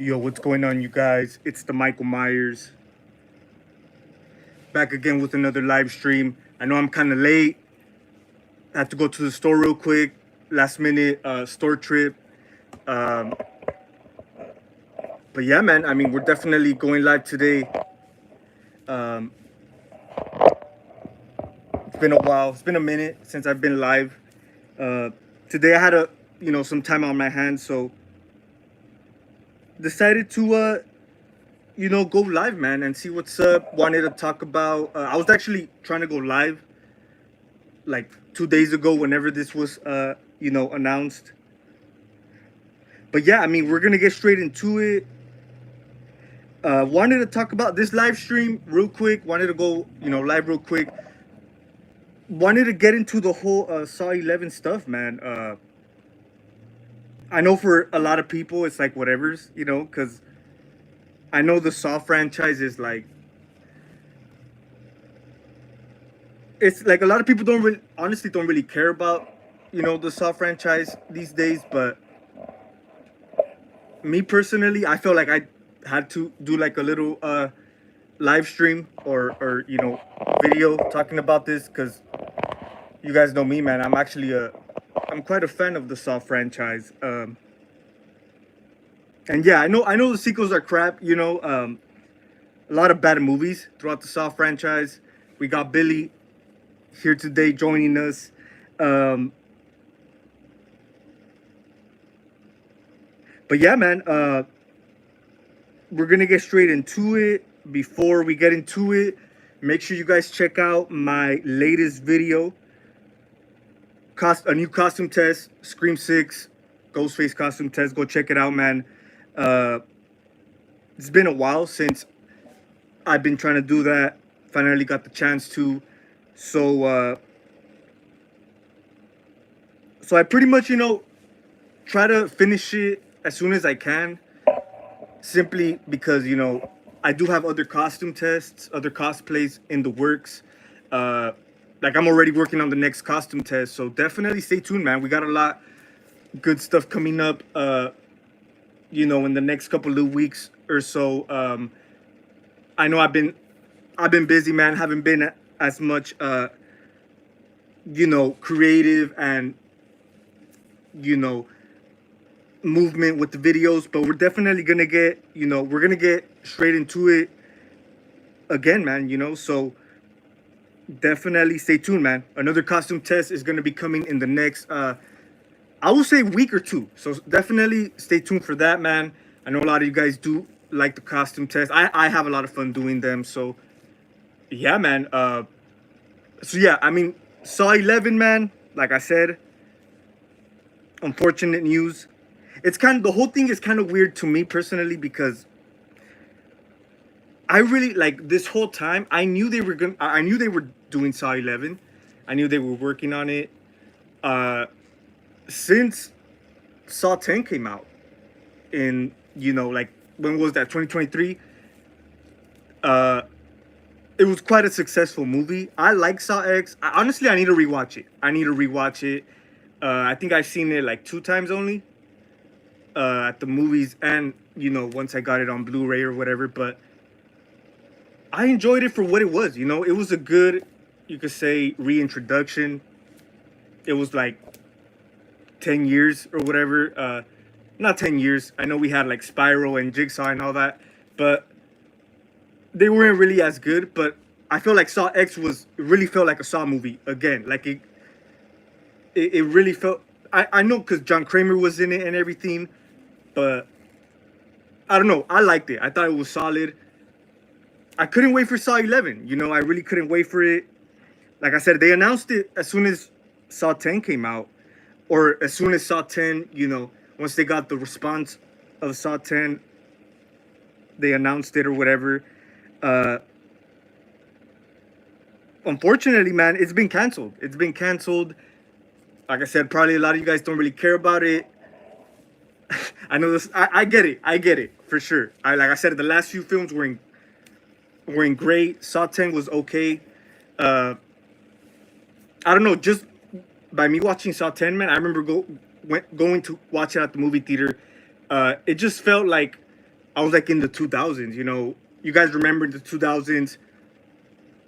Yo, what's going on, you guys? It's the Michael Myers back again with another live stream. I know I'm kind of late. I have to go to the store real quick. Last minute store trip. Um, but yeah, man. I mean, we're definitely going live today. Um, it's been a while. It's been a minute since I've been live. Uh, Today I had some time on my hands, so decided to go live, man, and see what's up. Wanted to talk about. I was actually trying to go live like 2 days ago, whenever this was announced. But yeah, I mean, we're gonna get straight into it. Wanted to talk about this live stream real quick. Wanted to go live real quick. Wanted to get into the whole Saw 11 stuff, man. I know for a lot of people it's like whatever's, because I know the Saw franchise is like, it's like a lot of people honestly don't really care about the Saw franchise these days. But me personally, I felt like I had to do like a little live stream or video talking about this, because you guys know me, man. I'm quite a fan of the Saw franchise. And yeah, I know the sequels are crap. A lot of bad movies throughout the Saw franchise. We got Billy here today joining us. But yeah, man, we're gonna get straight into it. Before we get into it, make sure you guys check out my latest video. A new costume test, Scream 6, Ghostface costume test. Go check it out, man. It's been a while since I've been trying to do that. Finally got the chance to. So I pretty much, try to finish it as soon as I can. Simply because, I do have other costume tests, other cosplays in the works. Like, I'm already working on the next costume test. So definitely stay tuned, man. We got a lot good stuff coming up, in the next couple of weeks or so. I know I've been busy, man. Haven't been as much, creative and, movement with the videos, but we're definitely gonna get straight into it again, man. So definitely stay tuned, man. Another costume test is gonna be coming in the next I will say week or two. So definitely stay tuned for that, man. I know a lot of you guys do like the costume test. I have a lot of fun doing them. So yeah, man. So yeah, I mean, Saw 11, man. Like I said, unfortunate news. The whole thing is kind of weird to me personally, because I really like this whole time. I knew they were doing Saw 11. I knew they were working on it. Since Saw 10 came out in, like, when was that? 2023. It was quite a successful movie. I like Saw X. Honestly, I need to rewatch it. I think I've seen it like 2 times only. At the movies, and once I got it on Blu-ray or whatever. But I enjoyed it for what it was. It was a good, you could say, reintroduction. It was like 10 years or whatever. Not 10 years. I know we had like Spyro and Jigsaw and all that, but they weren't really as good. But I feel like Saw X really felt like a Saw movie again. Like it really felt. I know, because John Kramer was in it and everything, but I don't know. I liked it. I thought it was solid. I couldn't wait for Saw 11. I really couldn't wait for it. Like I said, they announced it as soon as Saw 10 came out, or as soon as Saw 10, once they got the response of Saw 10, they announced it or whatever. Unfortunately, man, it's been canceled. Like I said, probably a lot of you guys don't really care about it. I know this. I get it for sure. Like I said, the last few films were in great. Saw 10 was okay. I don't know. Just by me watching Saw 10, man, I remember going to watch it at the movie theater. It just felt like I was like in the 2000s. You know, you guys remember the 2000s?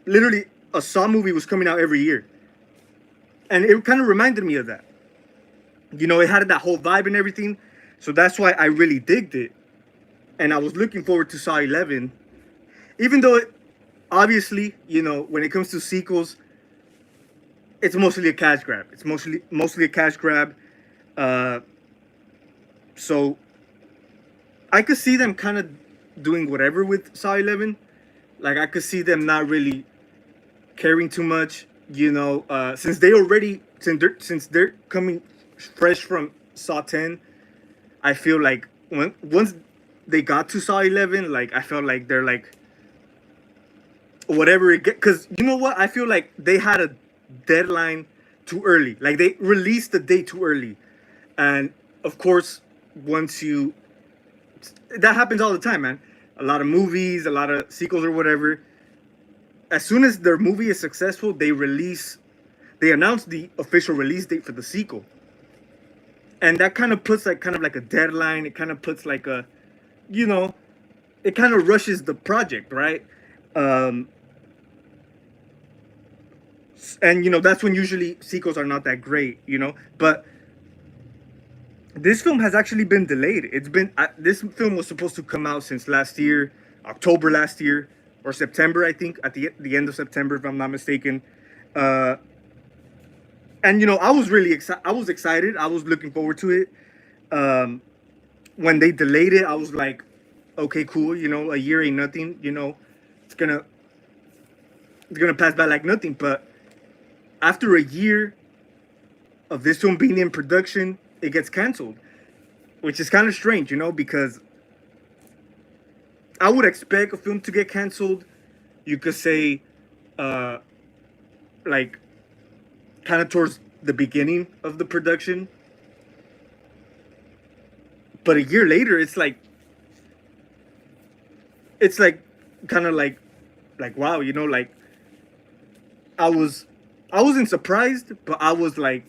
Literally, a Saw movie was coming out every year, and it kind of reminded me of that. You know, it had that whole vibe and everything, so that's why I really digged it, and I was looking forward to Saw 11, even though obviously, you know, when it comes to sequels, it's mostly a cash grab. It's mostly a cash grab. Uh, so I could see them kind of doing whatever with Saw 11. Like I could see them not really caring too much. You know, since they're coming fresh from Saw 10, I feel like once they got to Saw 11, like I felt like they're like whatever it get. Because you know what, I feel like they had a deadline too early. Like they released the date too early, and of course, once you that happens all the time, man. A lot of movies, a lot of sequels or whatever. As soon as their movie is successful, they announce the official release date for the sequel, and that kind of puts like a deadline. It kind of puts like a, you know, it kind of rushes the project, right? Um, and you know that's when usually sequels are not that great, you know. But this film has actually been delayed. This film was supposed to come out since last year, October last year, or September, I think, at the end of September, if I'm not mistaken. Uh, and you know, I was really excited. I was excited. I was looking forward to it. Um, when they delayed it, I was like, okay, cool. You know, a year ain't nothing. You know, it's gonna pass by like nothing. But after a year of this film being in production, it gets canceled, which is kind of strange, you know, because I would expect a film to get canceled. You could say, like, kind of towards the beginning of the production. But a year later, it's like, kind of like wow, you know, like I wasn't surprised, but I was like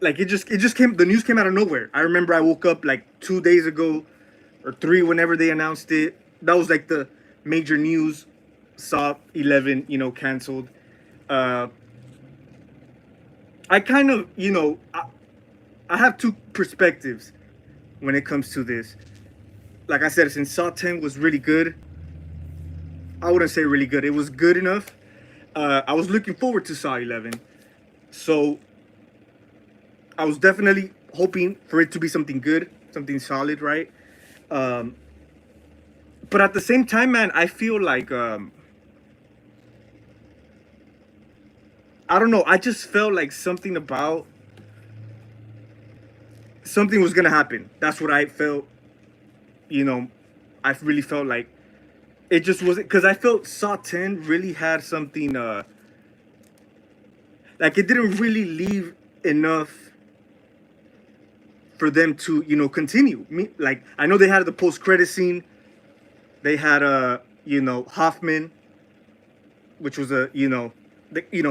it just came, the news came out of nowhere. I remember I woke up like 2 days ago or three, whenever they announced it. That was like the major news. Saw 11, you know, canceled. uh I kind of, you know, I have two perspectives when it comes to this. Like I said, since Saw 10 was really good, I wouldn't say really good, it was good enough. I was looking forward to Saw 11, so I was definitely hoping for it to be something good, something solid, right? Um, but at the same time, man, I feel like I don't know. I just felt like something was gonna happen. That's what I felt. You know, I really felt like it just wasn't, because I felt Saw 10 really had something. Like it didn't really leave enough for them to, you know, continue. Like I know they had the post credit scene. They had you know, Hoffman, which was a, you know,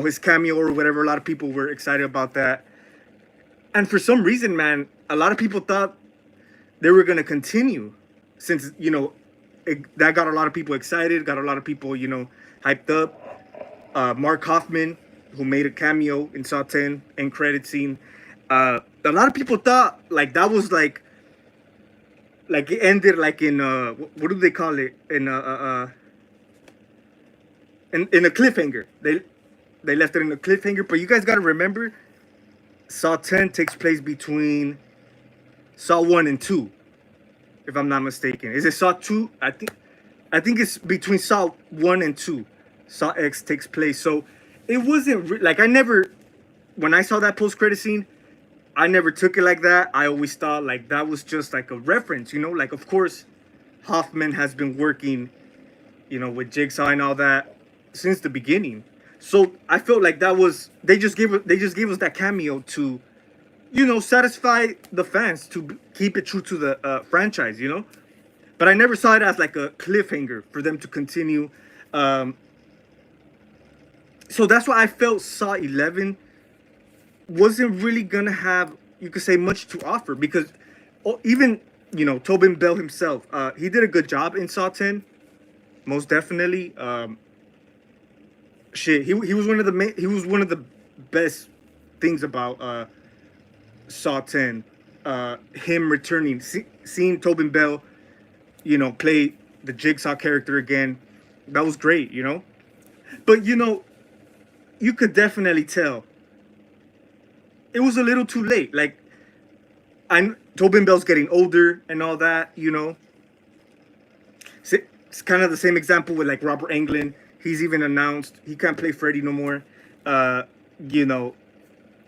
his cameo or whatever. A lot of people were excited about that, and for some reason, man, a lot of people thought they were gonna continue, since, you know, that got a lot of people excited, got a lot of people, you know, hyped up. Mark Hoffman, who made a cameo in Saw 10 end credit scene. A lot of people thought like that was like it ended like in what do they call it, in a cliffhanger. They left it in a cliffhanger. But you guys got to remember, Saw 10 takes place between Saw 1 and 2, if I'm not mistaken. Is it Saw 2? I think it's between Saw 1 and 2. Saw X takes place. So it wasn't like, when I saw that post credit scene, I never took it like that. I always thought like that was just like a reference, you know, like of course Hoffman has been working, you know, with Jigsaw and all that since the beginning. So I felt like that was, they just gave us that cameo to, you know, satisfy the fans, to keep it true to the franchise, you know. But I never saw it as like a cliffhanger for them to continue. So that's why I felt Saw 11 wasn't really gonna have, you could say, much to offer, because even Tobin Bell himself, he did a good job in Saw 10, most definitely. He was one of he was one of the best things about Saw 10. Him returning, seeing Tobin Bell, play the Jigsaw character again, that was great, But you could definitely tell it was a little too late. Like, Tobin Bell's getting older and all that, It's kind of the same example with like Robert Englund. He's even announced he can't play Freddy no more. You know,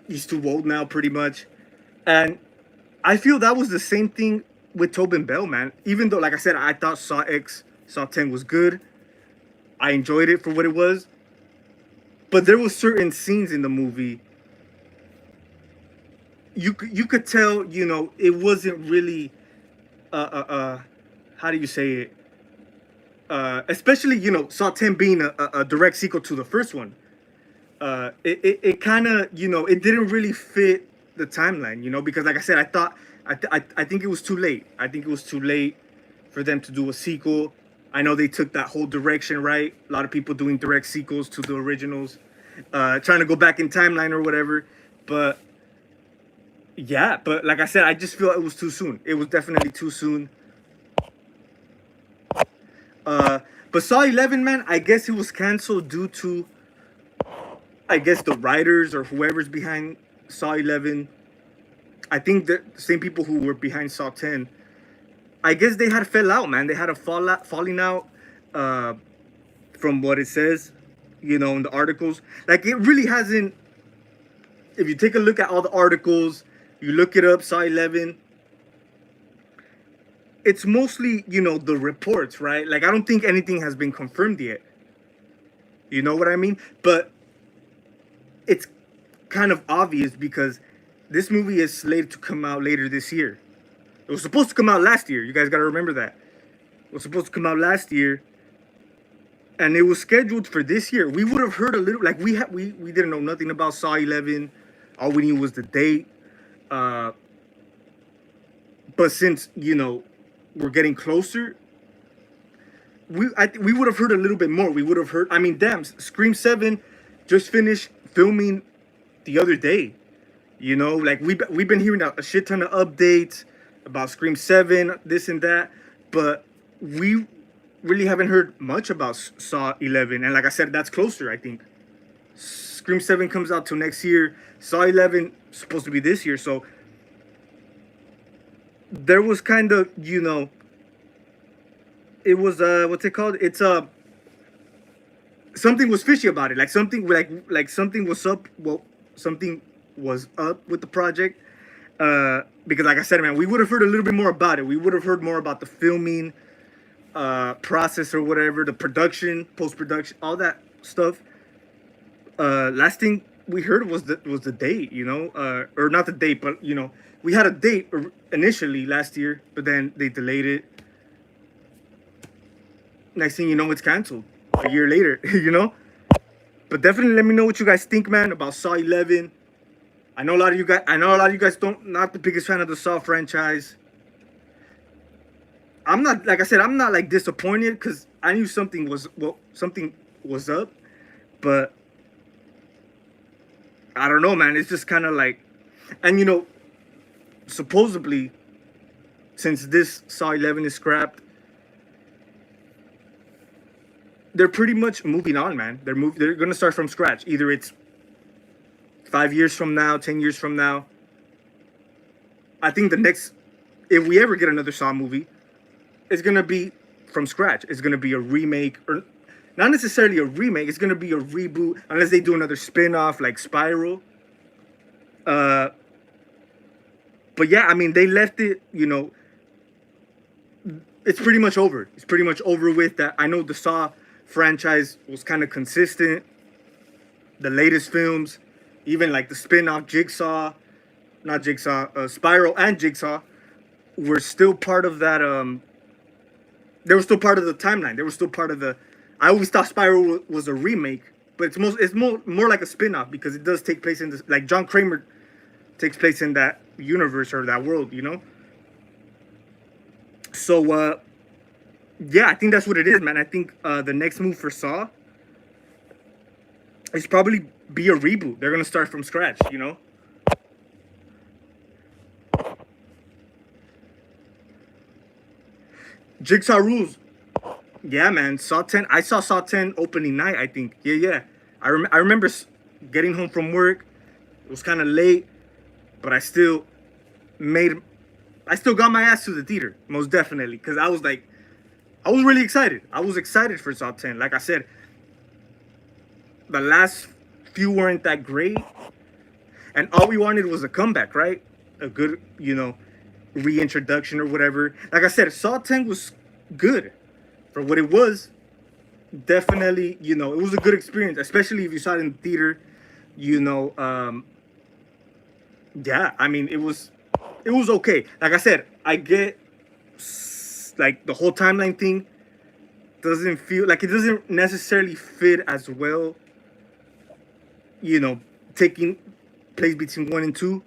he's too old now, pretty much. And I feel that was the same thing with Tobin Bell, man. Even though, like I said, I thought Saw 10 was good. I enjoyed it for what it was. But there was certain scenes in the movie you could tell, it wasn't really how do you say it? Especially, Saw 10 being a direct sequel to the first one. It kind of, it didn't really fit the timeline, because like I said, I think it was too late. I think it was too late for them to do a sequel. I know they took that whole direction, right? A lot of people doing direct sequels to the originals, trying to go back in timeline or whatever. But yeah, but like I said, I just feel it was too soon. It was definitely too soon. But Saw 11, man, I guess it was canceled due to, I guess, the writers or whoever's behind Saw 11. I think the same people who were behind Saw 10. I guess they had fell out, man. They had a falling out, from what it says, in the articles. Like, it really hasn't. If you take a look at all the articles, you look it up, Saw 11. It's mostly, the reports, right? Like, I don't think anything has been confirmed yet. You know what I mean? But it's kind of obvious because this movie is slated to come out later this year. It was supposed to come out last year. You guys got to remember that. It was supposed to come out last year. And it was scheduled for this year. We would have heard a little, like, we didn't know nothing about Saw 11. All we knew was the date. But since, we're getting closer, we would have heard a little bit more. We would have heard, I mean, damn, Scream 7 just finished filming the other day. Like, we've been hearing a shit ton of updates about Scream 7, this and that, but we really haven't heard much about Saw 11. And like I said, that's closer, I think. Scream 7 comes out till next year. Saw 11 supposed to be this year, so there was kind of, it was what's it called? It's something was fishy about it. Like something something was up. Well, something was up with the project. Because like I said, man, we would have heard a little bit more about it. We would have heard more about the filming process or whatever, the production, post-production, all that stuff. Last thing we heard was the date, or not the date, but we had a date initially last year, but then they delayed it. Next thing you know, it's canceled a year later, But definitely let me know what you guys think, man, about Saw 11. I know a lot of you guys not the biggest fan of the Saw franchise. I'm not, like I said, I'm not like disappointed because I knew something was up, but I don't know, man. It's just kind of like, and supposedly, since this Saw 11 is scrapped, they're pretty much moving on, man. They're gonna start from scratch. Either it's 5 years from now, 10 years from now. I think the next, if we ever get another Saw movie, it's gonna be from scratch. It's gonna be a remake, or not necessarily a remake. It's gonna be a reboot, unless they do another spin-off like Spiral. But yeah, I mean, they left it, it's pretty much over. It's pretty much over with that. I know the Saw franchise was kind of consistent. The latest films, even like the spin-off Spiral and Jigsaw, were still part of that, they were still part of the timeline. They were still part of the, I always thought Spiral was a remake, but it's more like a spin-off because it does take place in this, like John Kramer takes place in that universe or that world, So yeah, I think that's what it is, man. I think the next move for Saw is probably be a reboot. They're gonna start from scratch, you know. Jigsaw rules. Yeah, man. Saw 10. I saw Saw 10 opening night, I think. Yeah, yeah. I remember getting home from work. It was kind of late, but made I still got my ass to the theater, most definitely, because I was really excited. I was excited for Saw 10. Like I said, the last few weren't that great, and all we wanted was a comeback, right? A good, reintroduction or whatever. Like I said, Saw 10 was good for what it was. Definitely, it was a good experience, especially if you saw it in the theater. You know, yeah, I mean, it was okay. Like I said, I get like the whole timeline thing doesn't feel like it doesn't necessarily fit as well. You know, taking place between one and two,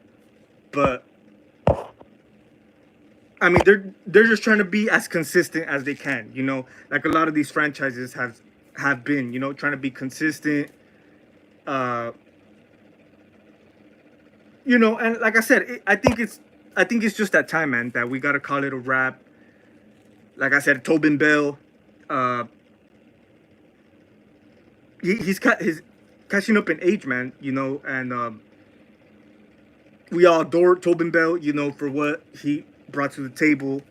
but I mean, they're just trying to be as consistent as they can. Like a lot of these franchises have been. Trying to be consistent. Uh, and like I said, I think it's just that time, man, that we gotta call it a wrap. Like I said, Tobin Bell, uh, he's catching up in age, man. And we all adore Tobin Bell, for what he brought to the table,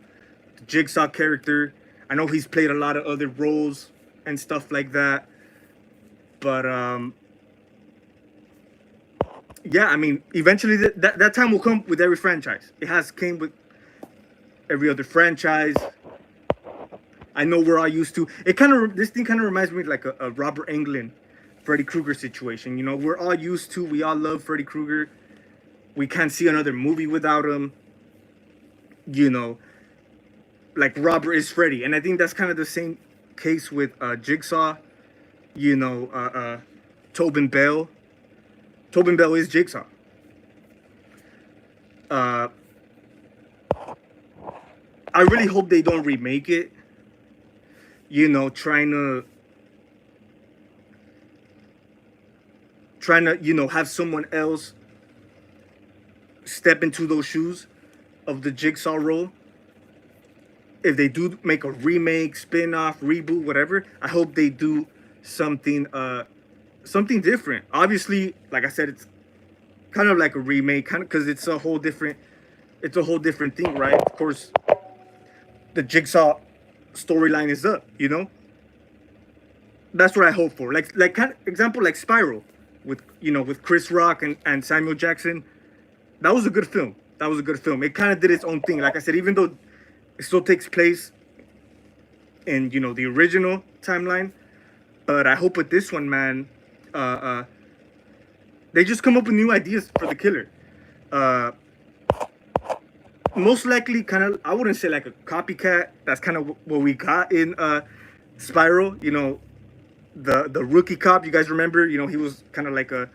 the Jigsaw character. I know he's played a lot of other roles and stuff like that, but yeah, I mean, eventually that time will come with every franchise. It has came with every other franchise. I know we're all used to it. This thing kind of reminds me of like a Robert Englund, Freddy Krueger situation. We're all used to. We all love Freddy Krueger. We can't see another movie without him. You know, like Robert is Freddy, and I think that's kind of the same case with Jigsaw. You know, Tobin Bell. Tobin Bell is Jigsaw. Uh, I really hope they don't remake it. Trying to have someone else step into those shoes of the Jigsaw role. If they do make a remake, spin-off, reboot, whatever, I hope they do something different. Obviously, like I said, it's kind of like a remake, kind of, because it's a whole different thing, right? Of course, the Jigsaw storyline is up. That's what I hope for. Like kind of example, like Spiral, with Chris Rock and Samuel Jackson. That was a good film. That was a good film. It kind of did its own thing. Like I said, even though it still takes place in the original timeline, but I hope with this one, man, uh, they just come up with new ideas for the killer. Uh, Most likely, kind of, I wouldn't say like a copycat. That's kind of what we got in Spiral. The rookie cop. You guys remember? He was kind of like a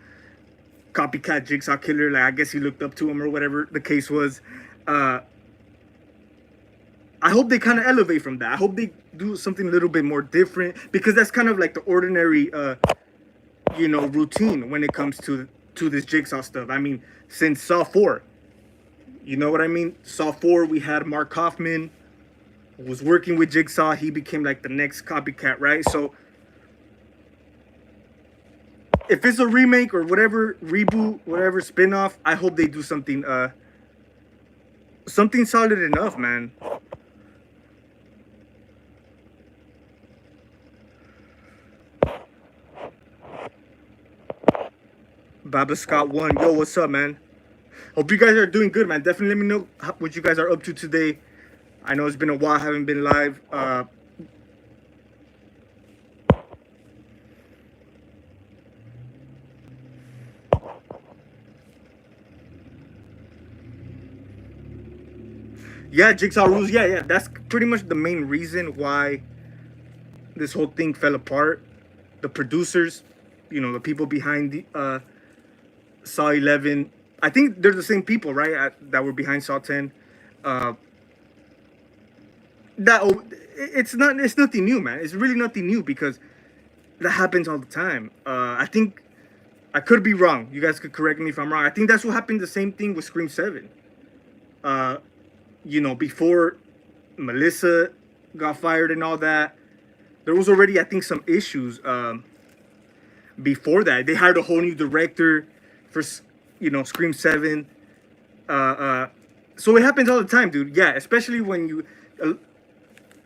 copycat Jigsaw killer. Like I guess he looked up to him or whatever the case was. Uh, I hope they kind of elevate from that. I hope they do something a little bit more different, because that's kind of like the ordinary, routine when it comes to this Jigsaw stuff. I mean, since Saw 4, you know what I mean? Saw 4, we had Mark Kaufman who was working with Jigsaw. He became like the next copycat, right? So if it's a remake or whatever, reboot, whatever, spin-off, I hope they do something solid enough, man. Baba Scott 1. Yo, what's up, man? Hope you guys are doing good, man. Definitely let me know what you guys are up to today. I know it's been a while, haven't been live. Yeah, Jigsaw rules. Yeah, yeah. That's pretty much the main reason why this whole thing fell apart. The producers, the people behind the Saw 11. I think they're the same people, right? That were behind Saw 10. Uh, that it's nothing new, man. It's really nothing new because that happens all the time. I think I could be wrong. You guys could correct me if I'm wrong. I think that's what happened. The same thing with Scream 7. Uh, before Melissa got fired and all that, there was already, I think, some issues. Before that, they hired a whole new director for, Scream 7. Uh, uh, so it happens all the time, dude. Yeah, especially when you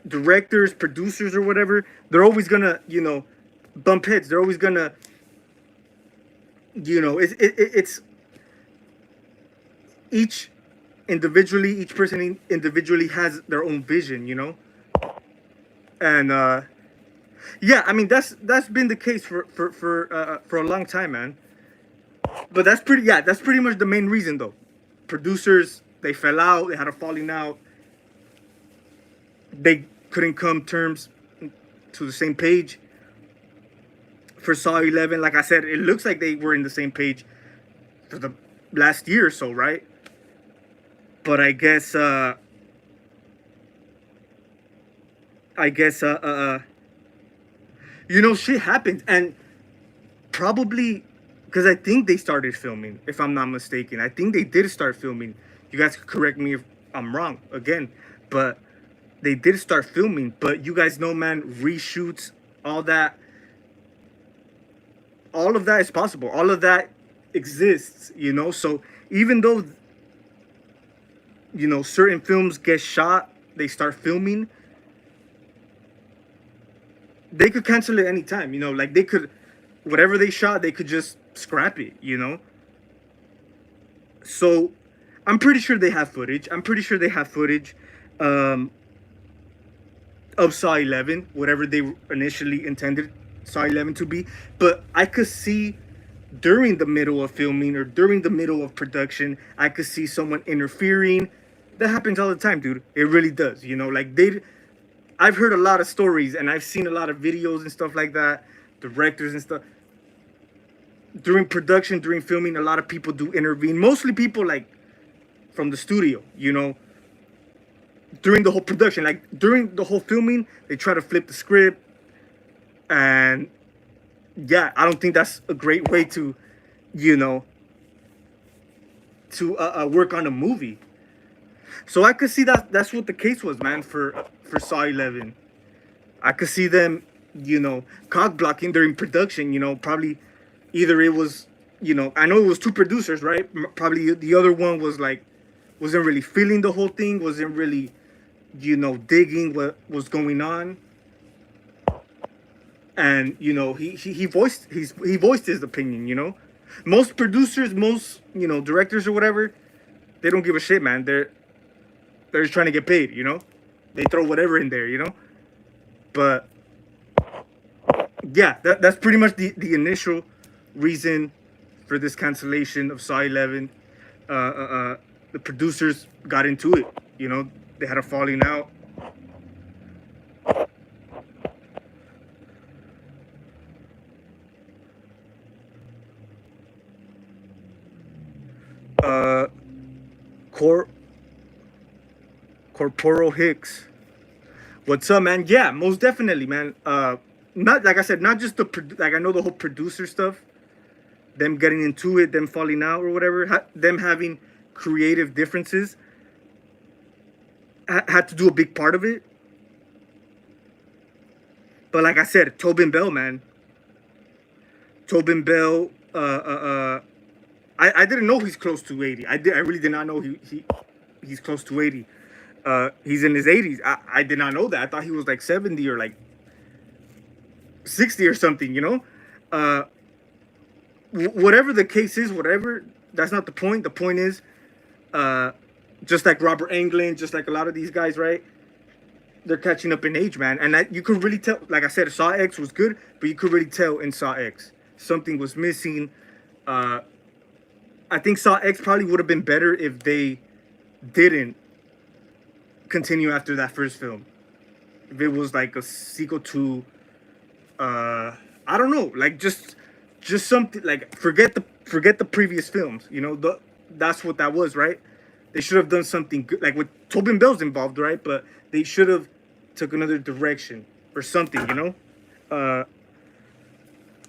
directors, producers, or whatever, they're always gonna, bump heads. They're always gonna, it's each each person individually has their own vision. And yeah, I mean that's been the case for a long time, man. But that's pretty much the main reason, though. Producers, they fell out. They had a falling out. They couldn't come terms to the same page for Saw 11. Like I said, it looks like they were in the same page for the last year or so, right? But shit happens, and probably because I think they started filming, if I'm not mistaken. I think they did start filming. You guys could correct me if I'm wrong again, but they did start filming. But you guys know, man, reshoots, all that, all of that is possible. All of that exists, So even though, certain films get shot, they start filming, they could cancel it anytime, like they could, whatever they shot, they could just scrap it. So I'm pretty sure they have footage. Um, of Saw 11, whatever they initially intended Saw 11 to be. But I could see during the middle of filming or during the middle of production, I could see someone interfering. That happens all the time, dude. It really does. I've heard a lot of stories and I've seen a lot of videos and stuff like that, directors and stuff. During production, during filming, a lot of people do intervene. Mostly people like from the studio, during the whole production, like during the whole filming, they try to flip the script. And yeah, I don't think that's a great way to, work on a movie. So I could see that's what the case was, man, for Saw 11. I could see them, cock blocking during production. Probably either it was, I know it was two producers, right? Probably the other one was like, wasn't really feeling the whole thing, wasn't really, digging what was going on. And he voiced his opinion. Most producers, most directors or whatever, they don't give a shit, man. They're just trying to get paid. They throw whatever in there. But yeah, that's pretty much the initial reason for this cancellation of Saw 11. The producers got into it. They had a falling out. Cor Corporal Hicks, what's up, man? Yeah, most definitely, man. Not like I said, not just like I know the whole producer stuff, them getting into it, them falling out or whatever, them having creative differences had to do a big part of it. But like I said, Tobin Bell, man. Tobin Bell, I didn't know he's close to 80. I really did not know he's close to 80. He's in his 80s. I did not know that. I thought he was like 70 or like 60 or something. Whatever the case is, whatever, that's not the point. The point is, just like Robert Englund, just like a lot of these guys, right? They're catching up in age, man. And you could really tell, like I said, Saw X was good, but you could really tell in Saw X something was missing. I think Saw X probably would have been better if they didn't continue after that first film. If it was like a sequel to, I don't know, like just something like forget the previous films. That's what that was, right? They should have done something good, like with Tobin Bell's involved, right? But they should have took another direction or something, you know. Uh,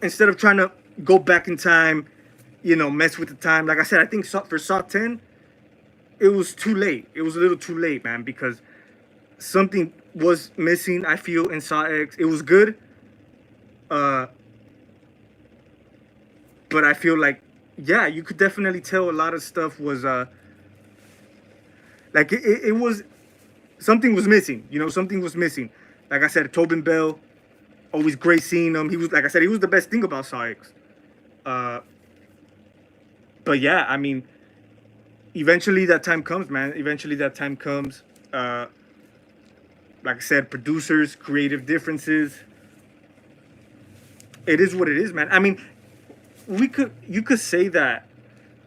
Instead of trying to go back in time, you know, mess with the time. Like I said, I think for Saw 10, it was too late. It was a little too late, man, because something was missing. I feel in Saw X, it was good, uh, but I feel like, yeah, you could definitely tell a lot of stuff was like it was something was missing. You know, something was missing. Like I said, Tobin Bell, always great seeing him. He was, like I said, he was the best thing about Saw X. But yeah, I mean, eventually that time comes, man. Eventually that time comes. Like I said, producers, creative differences. It is what it is, man. I mean, you could say that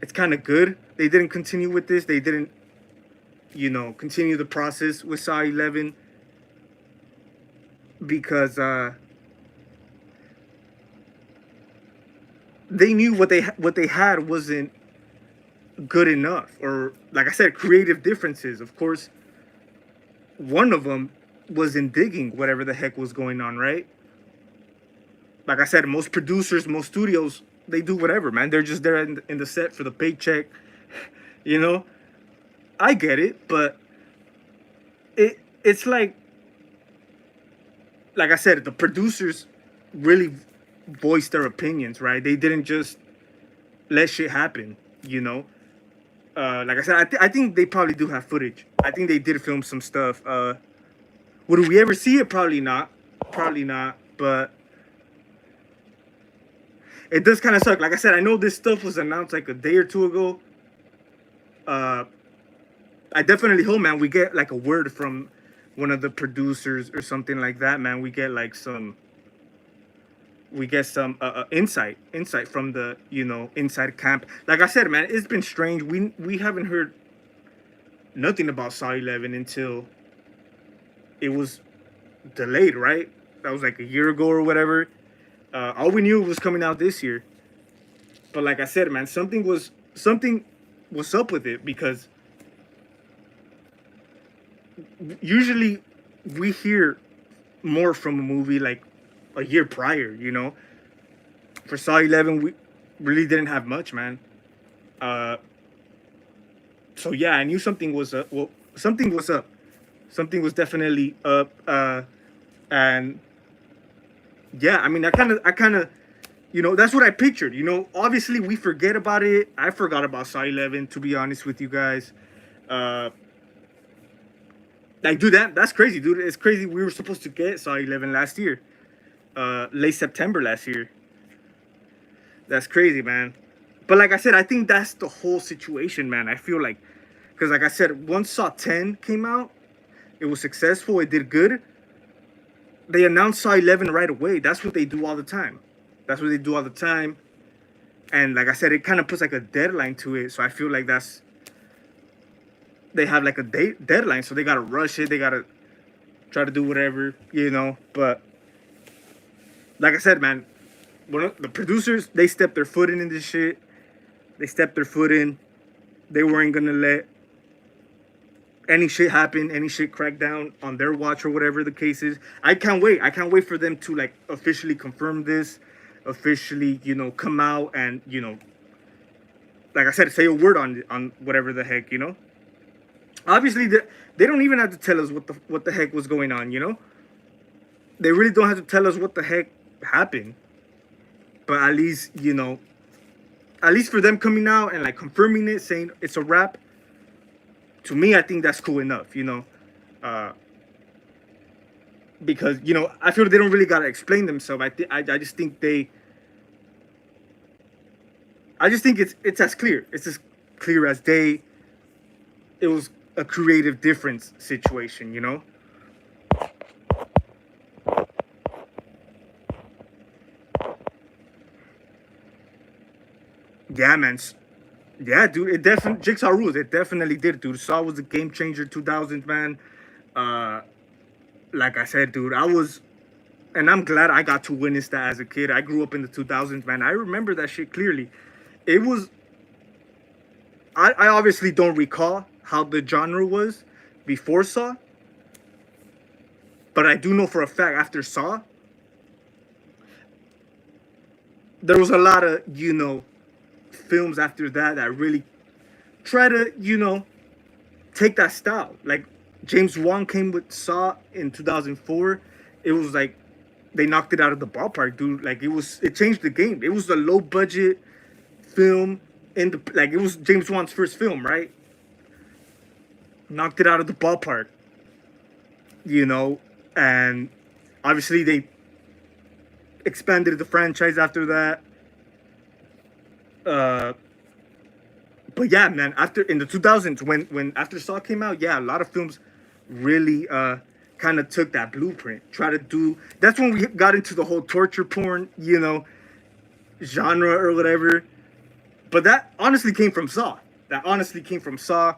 it's kind of good they didn't continue with this. They didn't, you know, continue the process with Saw 11 because they knew what they had wasn't good enough, or like I said, creative differences. Of course, one of them was in digging whatever the heck was going on, right? Like I said, most producers, most studios, they do whatever, man. They're just there in the set for the paycheck, you know. I get it, but it's like I said, the producers really voiced their opinions, right? They didn't just let shit happen, you know. Like I said, I think they probably do have footage. I think they did film some stuff. Would we ever see it? Probably not. Probably not. But it does kind of suck. Like I said, I know this stuff was announced like a day or two ago. I definitely hope, man, we get like a word from one of the producers or something like that, man. We get some insight from the, you know, inside camp. Like I said, man, it's been strange. We haven't heard nothing about Saw 11 until it was delayed, right? That was like a year ago or whatever. All we knew was coming out this year. But like I said, man, something was up with it, because usually we hear more from a movie like a year prior, you know. For Saw 11, we really didn't have much, man. So yeah, I knew something was up. Well, something was up. Something was definitely up. And yeah, I mean, I kind of, you know, that's what I pictured. You know, obviously we forget about it. I forgot about Saw 11, to be honest with you guys. Like, dude, that's crazy, dude. It's crazy. We were supposed to get Saw 11 last year, late September last year. That's crazy, man. But like I said, I think that's the whole situation, man. I feel like, because like I said, once Saw 10 came out, it was successful. It did good. They announced Saw 11 right away. That's what they do all the time. And like I said, it kind of puts like a deadline to it. So I feel like they have like a deadline. So they got to rush it. They got to try to do whatever, you know. But like I said, man, the producers, they stepped their foot in this shit. They stepped their foot in. They weren't going to let any shit happen, any shit crack down on their watch or whatever the case is. I can't wait for them to like officially confirm this, officially, you know, come out and, you know, like I said, say a word on whatever the heck, you know. Obviously, they don't even have to tell us what the heck was going on, you know. They really don't have to tell us what the heck happened. But at least, you know, at least for them coming out and like confirming it, saying it's a wrap, to me, I think that's cool enough, you know. Because, you know, I feel they don't really gotta explain themselves. I just think it's as clear. It's as clear as day. It was a creative difference situation, you know. Yeah, man. Yeah, dude. It definitely Jigsaw rules. It definitely did, dude. Saw was a game changer. 2000s, man. Like I said, dude, and I'm glad I got to witness that as a kid. I grew up in the 2000s, man. I remember that shit clearly. It was. I obviously don't recall how the genre was before Saw, But I do know for a fact after Saw, there was a lot of, films after that that really try to, take that style. Like James Wan came with Saw in 2004. It was like they knocked it out of the ballpark, dude. Like it changed the game. It was a low budget film it was James Wan's first film, right? Knocked it out of the ballpark, and obviously they expanded the franchise after that. But yeah, man, after in the 2000s when after Saw came out, yeah, a lot of films really kind of took that blueprint. Try to do that's when we got into the whole torture porn, genre or whatever. But that honestly came from Saw. That honestly came from Saw.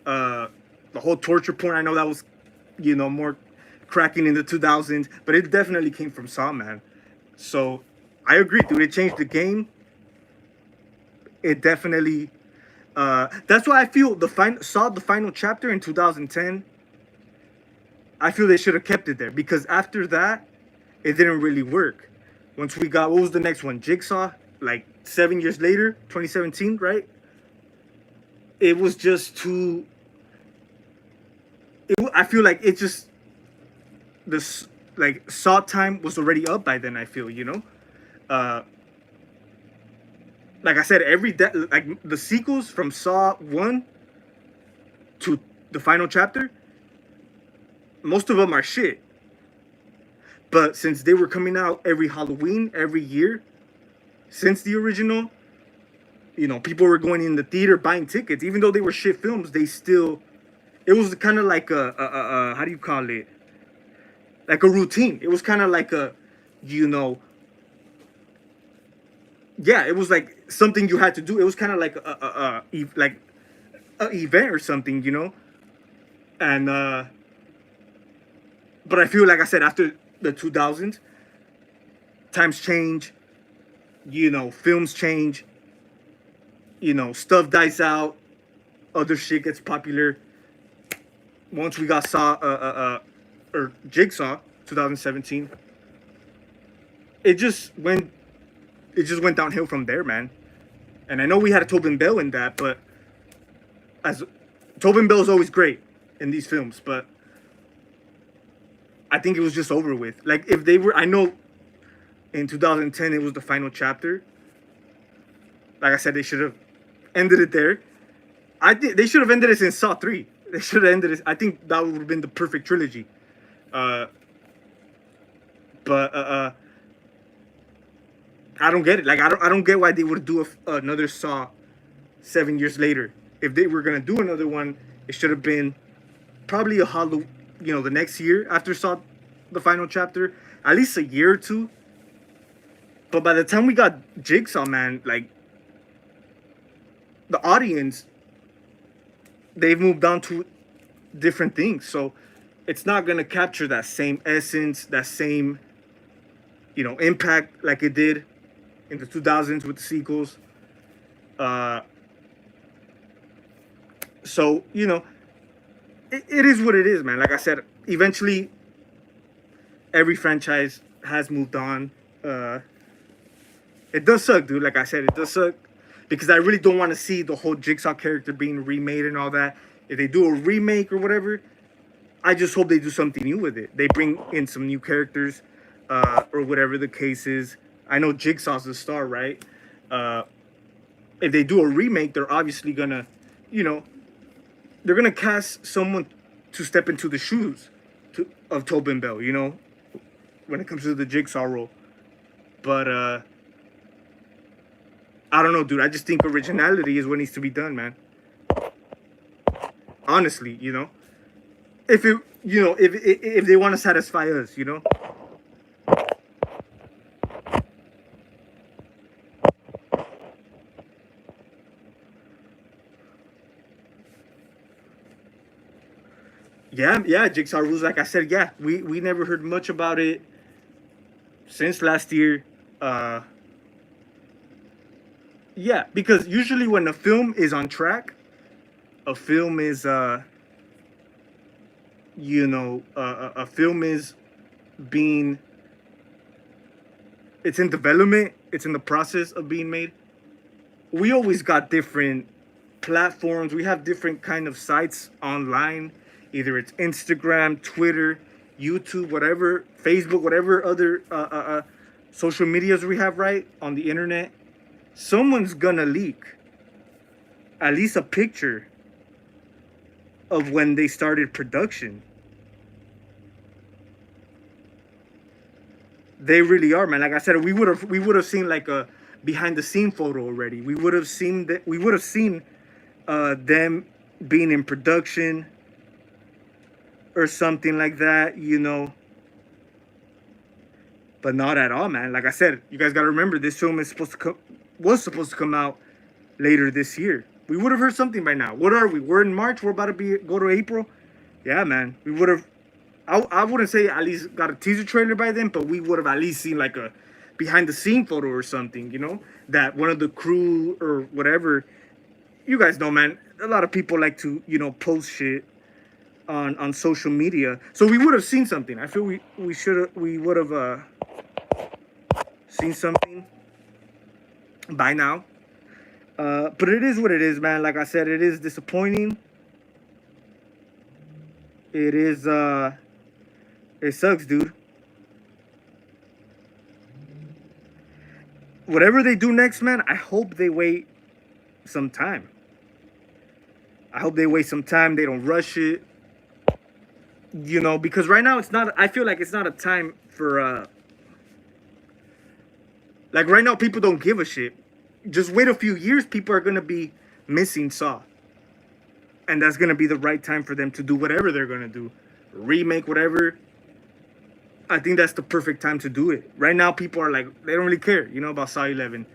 The whole torture porn, I know that was, more cracking in the 2000s, but it definitely came from Saw, man. So I agree, dude. It changed the game. It definitely. That's why I feel the final chapter in 2010. I feel they should have kept it there because after that, it didn't really work. Once we got what was the next one? Jigsaw, like 7 years later, 2017, right? It was just too. I feel like it just this like Saw time was already up by then. I feel like I said, like the sequels from Saw 1 to the final chapter, most of them are shit. But since they were coming out every Halloween, every year, since the original, people were going in the theater buying tickets. Even though they were shit films, it was kind of like how do you call it? Like a routine. It was kind of like yeah, it was like something you had to do. It was kind of like a event or something, And but I feel like I said after the 2000s, times change, films change, stuff dies out, other shit gets popular. Once we got Saw or Jigsaw 2017, it just went downhill from there, man. And I know we had a Tobin Bell in that, but as Tobin Bell is always great in these films, but I think it was just over with. Like if they were, I know in 2010 it was the final chapter. Like I said, they should have ended it there. I think they should have ended it in Saw 3. They should have ended it. I think that would have been the perfect trilogy. But I don't get it. Like I don't get why they would do another Saw 7 years later. If they were gonna do another one, it should have been probably a Halloween, the next year after Saw the final chapter, at least a year or two. But by the time we got Jigsaw, man, like the audience, they've moved on to different things. So it's not gonna capture that same essence, that same, impact like it did in the 2000s with the sequels. So it is what it is, man. Like I said, eventually every franchise has moved on. It does suck, dude. Like I said, it does suck because I really don't want to see the whole Jigsaw character being remade and all that. If they do a remake or whatever, I just hope they do something new with it. They bring in some new characters, or whatever the case is. I know Jigsaw's the star, right? If they do a remake, they're obviously gonna, they're gonna cast someone to step into the shoes of Tobin Bell, when it comes to the Jigsaw role. But I don't know, dude. I just think originality is what needs to be done, man. Honestly, if it, if they want to satisfy us, Yeah, Jigsaw rules. Like I said, yeah, we never heard much about it since last year. Yeah, because usually when a film is on track, a film is a film is being, it's in development, it's in the process of being made. We always got different platforms. We have different kind of sites online. Either it's Instagram, Twitter, YouTube, whatever, Facebook, whatever other social medias we have, right, on the internet. Someone's gonna leak at least a picture of when they started production. They really are, man. Like I said, we would have seen like a behind the scene photo already. We would have seen that. We would have seen them being in production or something like that, you know. But not at all, man. Like I said, you guys gotta remember this film is was supposed to come out later this year. We would have heard something by now. What are we? We're in March. We're about to go to April. Yeah, man. We would have. I wouldn't say at least got a teaser trailer by then, but we would have at least seen like a behind the scene photo or something, you know, that one of the crew or whatever. You guys know, man. A lot of people like to, you know, post shit on social media, so we would have seen something. I feel we would have seen something by now. But it is what it is, man. Like I said, it is disappointing. It is it sucks, dude. Whatever they do next, man, I hope they wait some time. I hope they wait some time. They don't rush it. You know, because right now it's not, I feel like it's not a time for like right now people don't give a shit. Just wait a few years, people are gonna be missing Saw. And that's gonna be the right time for them to do whatever they're gonna do. Remake, whatever. I think that's the perfect time to do it. Right now, people are like, they don't really care, you know, about Saw 11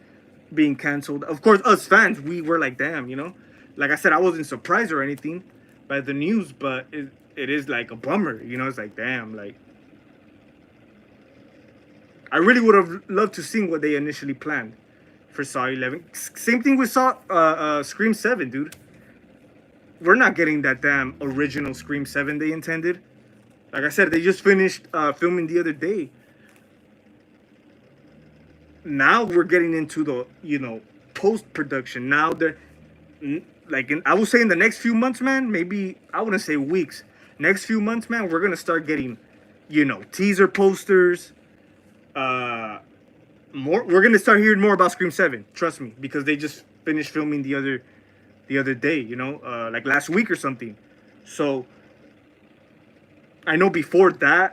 being canceled. Of course, us fans, we were like, damn, you know. Like I said, I wasn't surprised or anything by the news, but it is like a bummer, you know. It's like, damn, like, I really would have loved to see what they initially planned for Saw 11. Same thing with Scream 7, dude. We're not getting that damn original Scream 7 they intended. Like I said, they just finished filming the other day. Now we're getting into the, you know, post-production. Now they're, like, I would say in the next few months, man, maybe, I wouldn't say weeks. Next few months, man, we're going to start getting, you know, teaser posters. We're going to start hearing more about Scream 7. Trust me, because they just finished filming the other day, you know, like last week or something. So I know before then,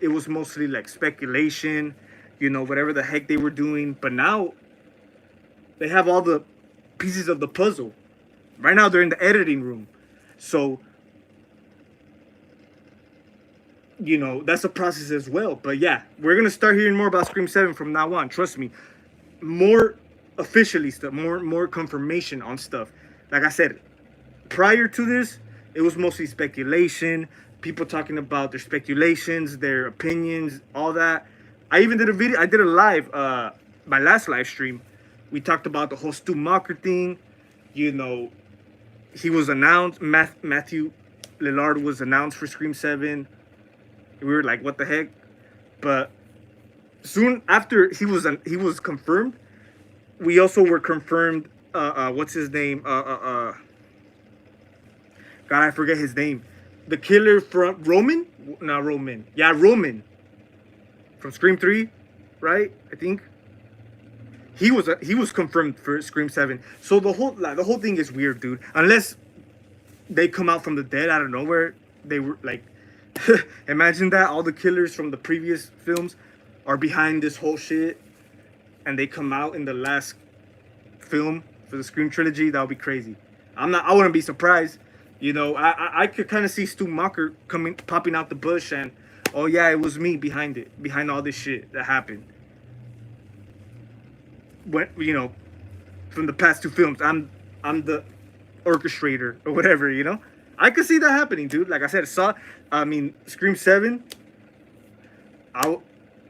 it was mostly like speculation, you know, whatever the heck they were doing. But now they have all the pieces of the puzzle. Right now they're in the editing room. So, you know, that's a process as well. But yeah, we're going to start hearing more about Scream 7 from now on. Trust me. More officially stuff, more confirmation on stuff. Like I said, prior to this, it was mostly speculation, people talking about their speculations, their opinions, all that. I even did a video. I did a live, my last live stream. We talked about the whole Stu Macher thing. You know, he was announced. Matthew Lillard was announced for Scream 7. We were like, what the heck? But soon after he was confirmed, we also were confirmed. What's his name? God, I forget his name. The killer from Roman? Not Roman. Yeah, Roman. From Scream 3, right? I think. He was confirmed for Scream 7. So the whole thing is weird, dude. Unless they come out from the dead out of nowhere. They were like, imagine that all the killers from the previous films are behind this whole shit, and they come out in the last film for the Scream trilogy. That would be crazy. I wouldn't be surprised. You know, I could kind of see Stu Macher popping out the bush and, oh yeah, it was me behind all this shit that happened. When, you know, from the past two films, I'm the orchestrator or whatever, you know. I could see that happening, dude. Like I said, Scream 7.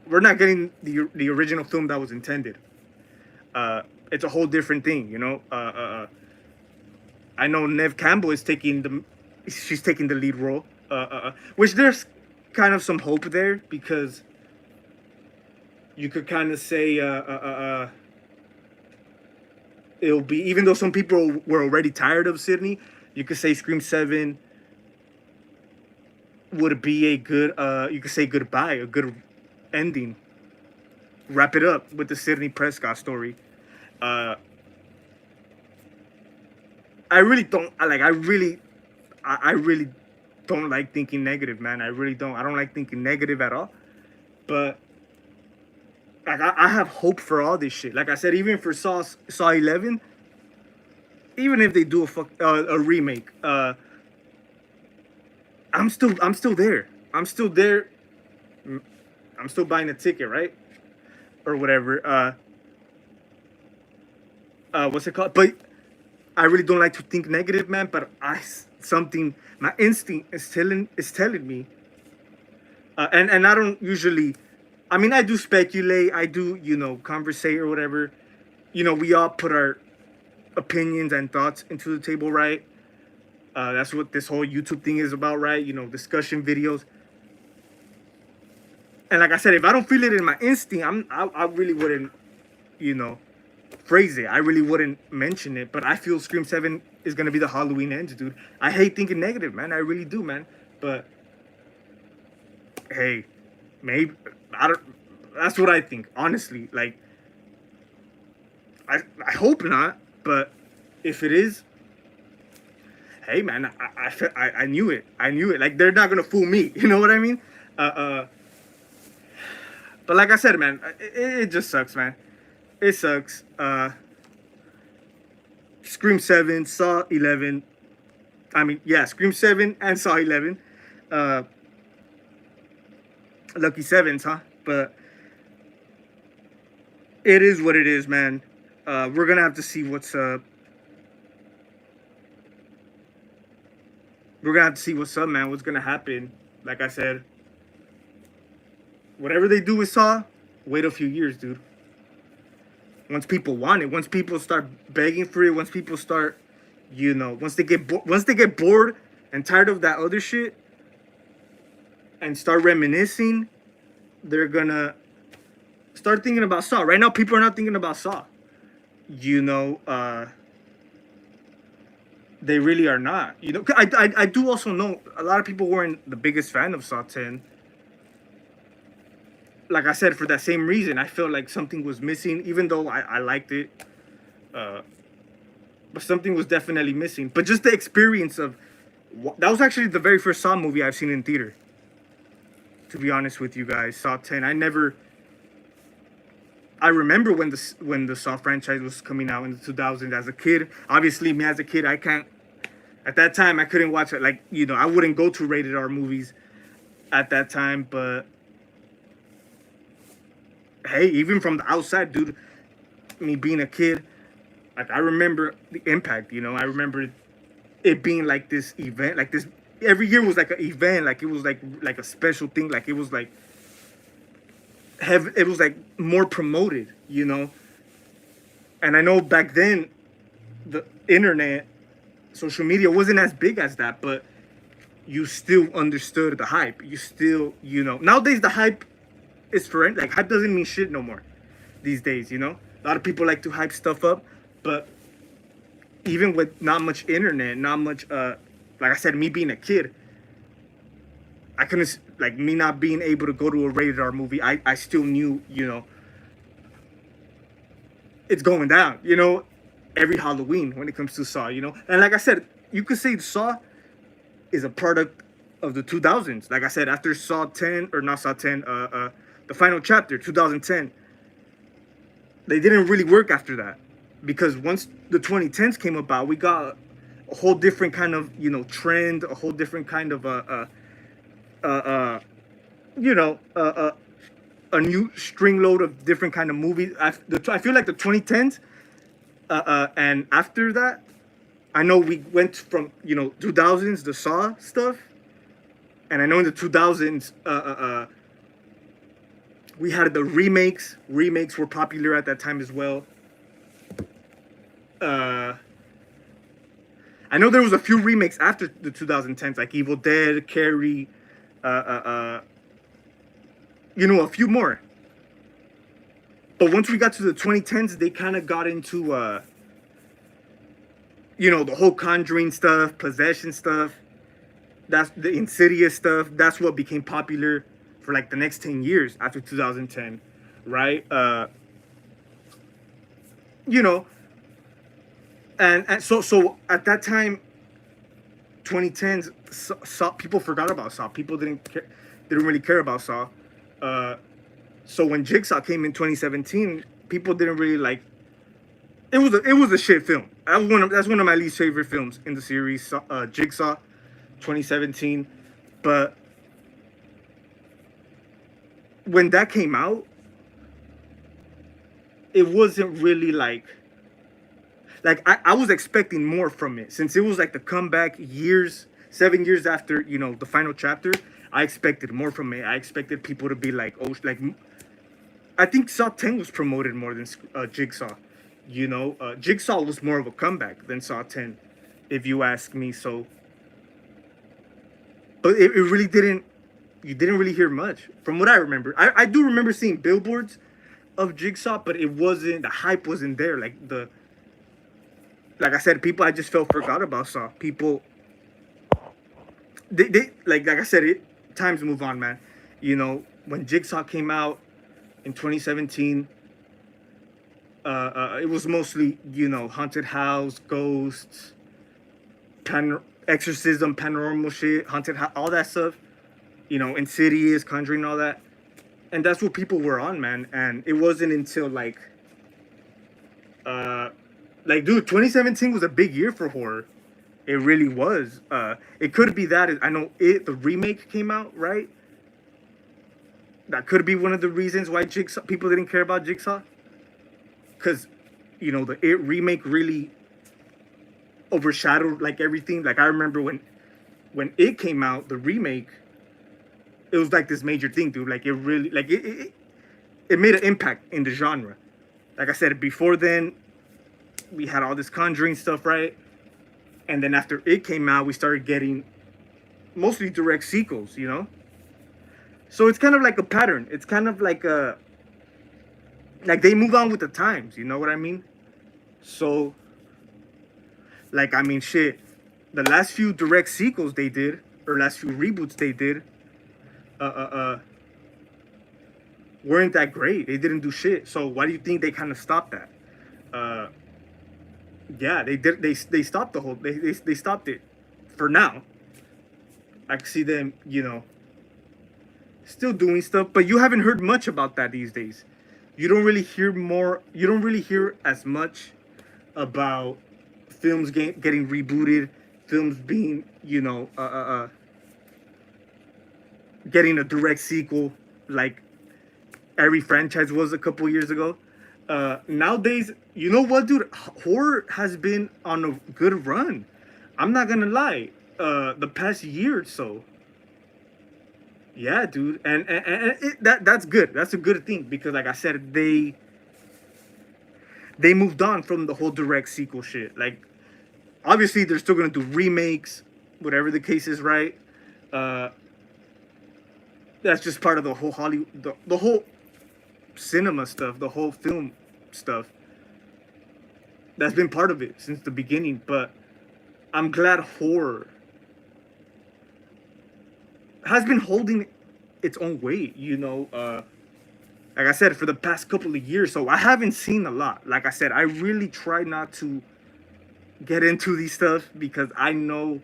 We're not getting the original film that was intended. It's a whole different thing, you know. I know Neve Campbell is taking the lead role. Which kind of some hope there because you could kind of say it'll be, even though some people were already tired of Sydney, you could say Scream 7 would be a good you could say goodbye, a good ending. Wrap it up with the Sydney Prescott story. I really don't I really don't like thinking negative, man. I really don't. I don't like thinking negative at all. But like I have hope for all this shit. Like I said, even for Saw 11, even if they do a remake, I'm still there. I'm still there. I'm still buying a ticket, right? Or whatever. What's it called? But I really don't like to think negative, man. But something, my instinct is telling me, and I don't usually. I mean, I do speculate. I do, conversate or whatever. We all put our opinions and thoughts into the table, right? That's what this whole YouTube thing is about, right? Discussion videos. And like I said, if I don't feel it in my instinct, I really wouldn't, phrase it. I really wouldn't mention it. But I feel Scream 7 is gonna be the Halloween ends, dude. I hate thinking negative, man. I really do, man. But hey, maybe I don't. That's what I think, honestly. Like, I hope not. But if it is, hey, man, I knew it. I knew it. Like, they're not gonna fool me. You know what I mean? But like I said, man, it just sucks, man. It sucks. Scream 7, Saw 11. I mean, yeah, Scream 7 and Saw 11. Lucky sevens, huh? But it is what it is, man. We're gonna have to see what's up. We're gonna have to see what's up, man. What's gonna happen? Like I said, whatever they do with Saw, wait a few years, dude. Once people want it, once people start begging for it, once people start, once they get bored and tired of that other shit and start reminiscing, they're gonna start thinking about Saw. Right now, people are not thinking about Saw. They really are not. I do also know a lot of people weren't the biggest fan of Saw 10. Like I said, for that same reason, I felt like something was missing, even though I liked it. But something was definitely missing. But just the experience of... That was actually the very first Saw movie I've seen in theater. To be honest with you guys, Saw 10. I remember when the Saw franchise was coming out in the 2000s as a kid. Obviously, me as a kid, I can't... At that time, I couldn't watch it. Like, I wouldn't go to rated R movies at that time, but... Hey, even from the outside, dude, me being a kid, like, I remember the impact, I remember it being like this event, like this, every year was like an event, like it was like a special thing, like it was like, it was like more promoted, and I know back then, the internet, social media wasn't as big as that, but you still understood the hype, you still, nowadays the hype is for, like, hype doesn't mean shit no more these days, a lot of people like to hype stuff up, but even with not much internet, not much like I said, me being a kid, I couldn't, like, me not being able to go to a rated R movie, I still knew, it's going down, every Halloween when it comes to Saw, and like I said, you could say Saw is a product of the 2000s. Like I said, after Saw 10, or not Saw 10, the final chapter, 2010, they didn't really work after that, because once the 2010s came about, we got a whole different kind of, trend, a whole different kind of a new string load of different kind of movies. I feel like the 2010s, and after that, I know we went from 2000s, the Saw stuff, and I know in the 2000s, we had the remakes. Remakes were popular at that time as well. I know there was a few remakes after the 2010s, like Evil Dead, Carrie, uh, uh, uh, a few more. But once we got to the 2010s, they kind of got into, the whole Conjuring stuff, possession stuff. That's the Insidious stuff. That's what became popular for like the next 10 years after 2010, right? You know, and so at that time, 2010s, Saw, people forgot about Saw. People didn't really care about Saw. Uh, so when Jigsaw came in 2017, people didn't really like. It was a shit film. That's one of my least favorite films in the series, Jigsaw, 2017. But when that came out, it wasn't really like I was expecting more from it since it was like the comeback 7 years after the final chapter. I expected more from it. I expected people to be like, oh, like I think Saw 10 was promoted more than Jigsaw. Jigsaw was more of a comeback than Saw 10, if you ask me. So, but it really didn't. You didn't really hear much from what I remember. I do remember seeing billboards of Jigsaw, but it wasn't, the hype wasn't there. Like I said, people, I just felt forgot about Saw. People, they like I said, times move on, man. When Jigsaw came out in 2017, it was mostly haunted house, ghosts, exorcism, paranormal shit, haunted house, all that stuff. Insidious, Conjuring, all that, and that's what people were on, man. And it wasn't until dude, 2017 was a big year for horror. It really was. It could be that. I know the remake came out, right? That could be one of the reasons why Jigsaw, people didn't care about Jigsaw, because the It remake really overshadowed like everything. Like I remember when it came out, the remake, it was like this major thing, dude. Like it really, like it made an impact in the genre. Like I said before, then we had all this Conjuring stuff, right? And then after it came out, we started getting mostly direct sequels, So it's kind of like a pattern. It's kind of like they move on with the times. You know what I mean? So, I mean, shit. The last few direct sequels they did, or last few reboots they did, weren't that great. They didn't do shit. So why do you think they kind of stopped that? Yeah, they did. They stopped the whole. They stopped it for now. I can see them, still doing stuff, but you haven't heard much about that these days. You don't really hear more. You don't really hear as much about films getting rebooted, films being, getting a direct sequel, like every franchise was a couple years ago. Nowadays, you know what, dude? Horror has been on a good run. I'm not gonna lie. The past year or so. Yeah, dude, and that's good. That's a good thing because, like I said, they moved on from the whole direct sequel shit. Like, obviously, they're still gonna do remakes, whatever the case is, right? Uh, that's just part of the whole Hollywood, the whole cinema stuff, the whole film stuff. That's been part of it since the beginning. But I'm glad horror has been holding its own weight, like I said, for the past couple of years. So I haven't seen a lot. Like I said, I really try not to get into these stuff because I know,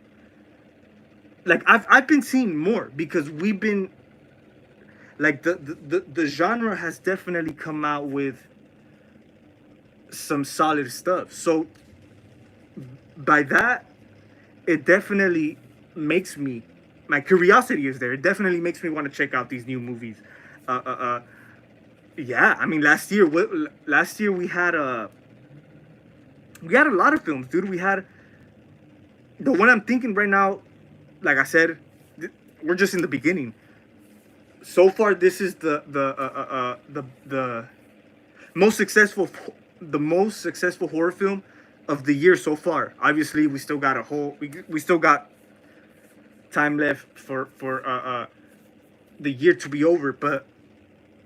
like I've been seeing more because we've been, like the genre has definitely come out with some solid stuff. So by that, it definitely makes me, my curiosity is there. It definitely makes me want to check out these new movies. Yeah, I mean, last year we had a lot of films, dude. We had the one I'm thinking right now. Like I said, we're just in the beginning. So far, this is the most successful horror film of the year so far. Obviously, we still got time left for the year to be over. But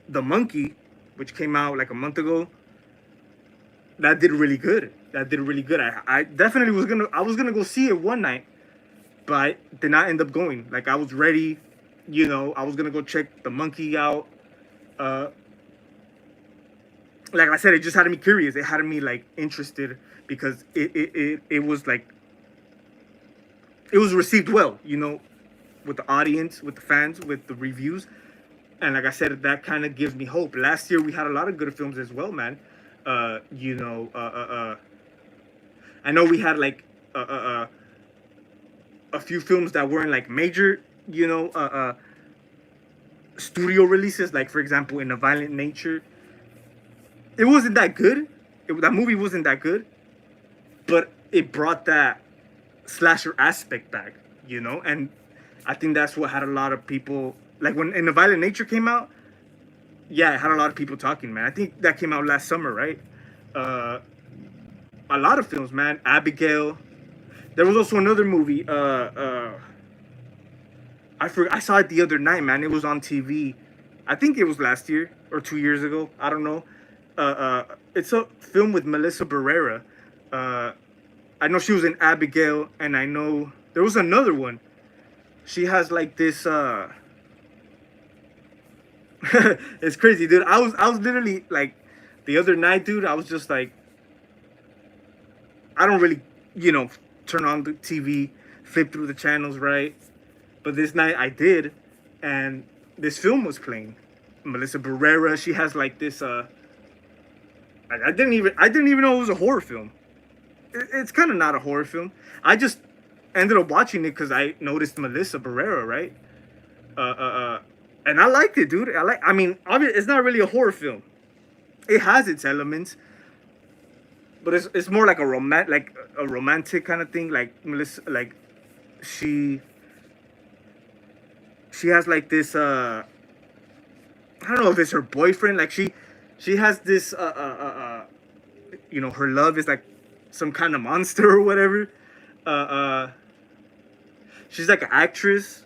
The Monkey, which came out like a month ago, that did really good. That did really good. I definitely was gonna go see it one night, but I did not end up going. Like I was ready, I was gonna go check The Monkey out. Uh, like I said, it just had me curious. It had me like interested because it was like it was received well, with the audience, with the fans, with the reviews. And like I said, that kind of gives me hope. Last year we had a lot of good films as well, man. Uh, you know, uh, uh, uh, I know we had like a few films that weren't like major, studio releases. Like for example, in A Violent Nature, it wasn't that good. That movie wasn't that good, but it brought that slasher aspect back, and I think that's what had a lot of people like when In a Violent Nature came out. Yeah, it had a lot of people talking, man. I think that came out last summer, right? Uh, a lot of films, man. Abigail. There was also another movie. I saw it the other night, man. It was on TV. I think it was last year or 2 years ago. I don't know. It's a film with Melissa Barrera. Uh, I know she was in Abigail, and I know there was another one. She has like this. It's crazy, dude. I was literally like the other night, dude. I was just like, I don't really, turn on the TV, flip through the channels, right? But this night I did, and this film was playing. Melissa Barrera. She has like this. I didn't even know it was a horror film. It's kind of not a horror film. I just ended up watching it because I noticed Melissa Barrera, right? Uh, uh, uh, and I liked it, dude. I mean, obviously, it's not really a horror film. It has its elements, but it's more like a romantic kind of thing. Like Melissa, like she she has like this. I don't know if it's her boyfriend. Like she has this. Her love is like some kind of monster or whatever. Uh, uh, she's like an actress.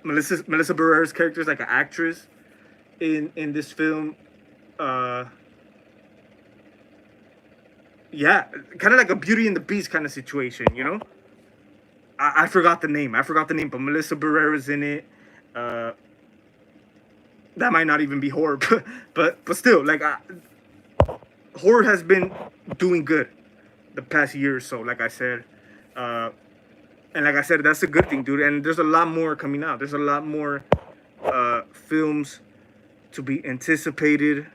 Melissa Barrera's character is like an actress in this film. Uh, yeah, kind of like a Beauty and the Beast kind of situation, I forgot the name. But Melissa Barrera's in it. Uh, that might not even be horror, but still, like horror has been doing good the past year or so. Like I said, uh, and like I said, that's a good thing, dude. And there's a lot more coming out. There's a lot more films to be anticipated.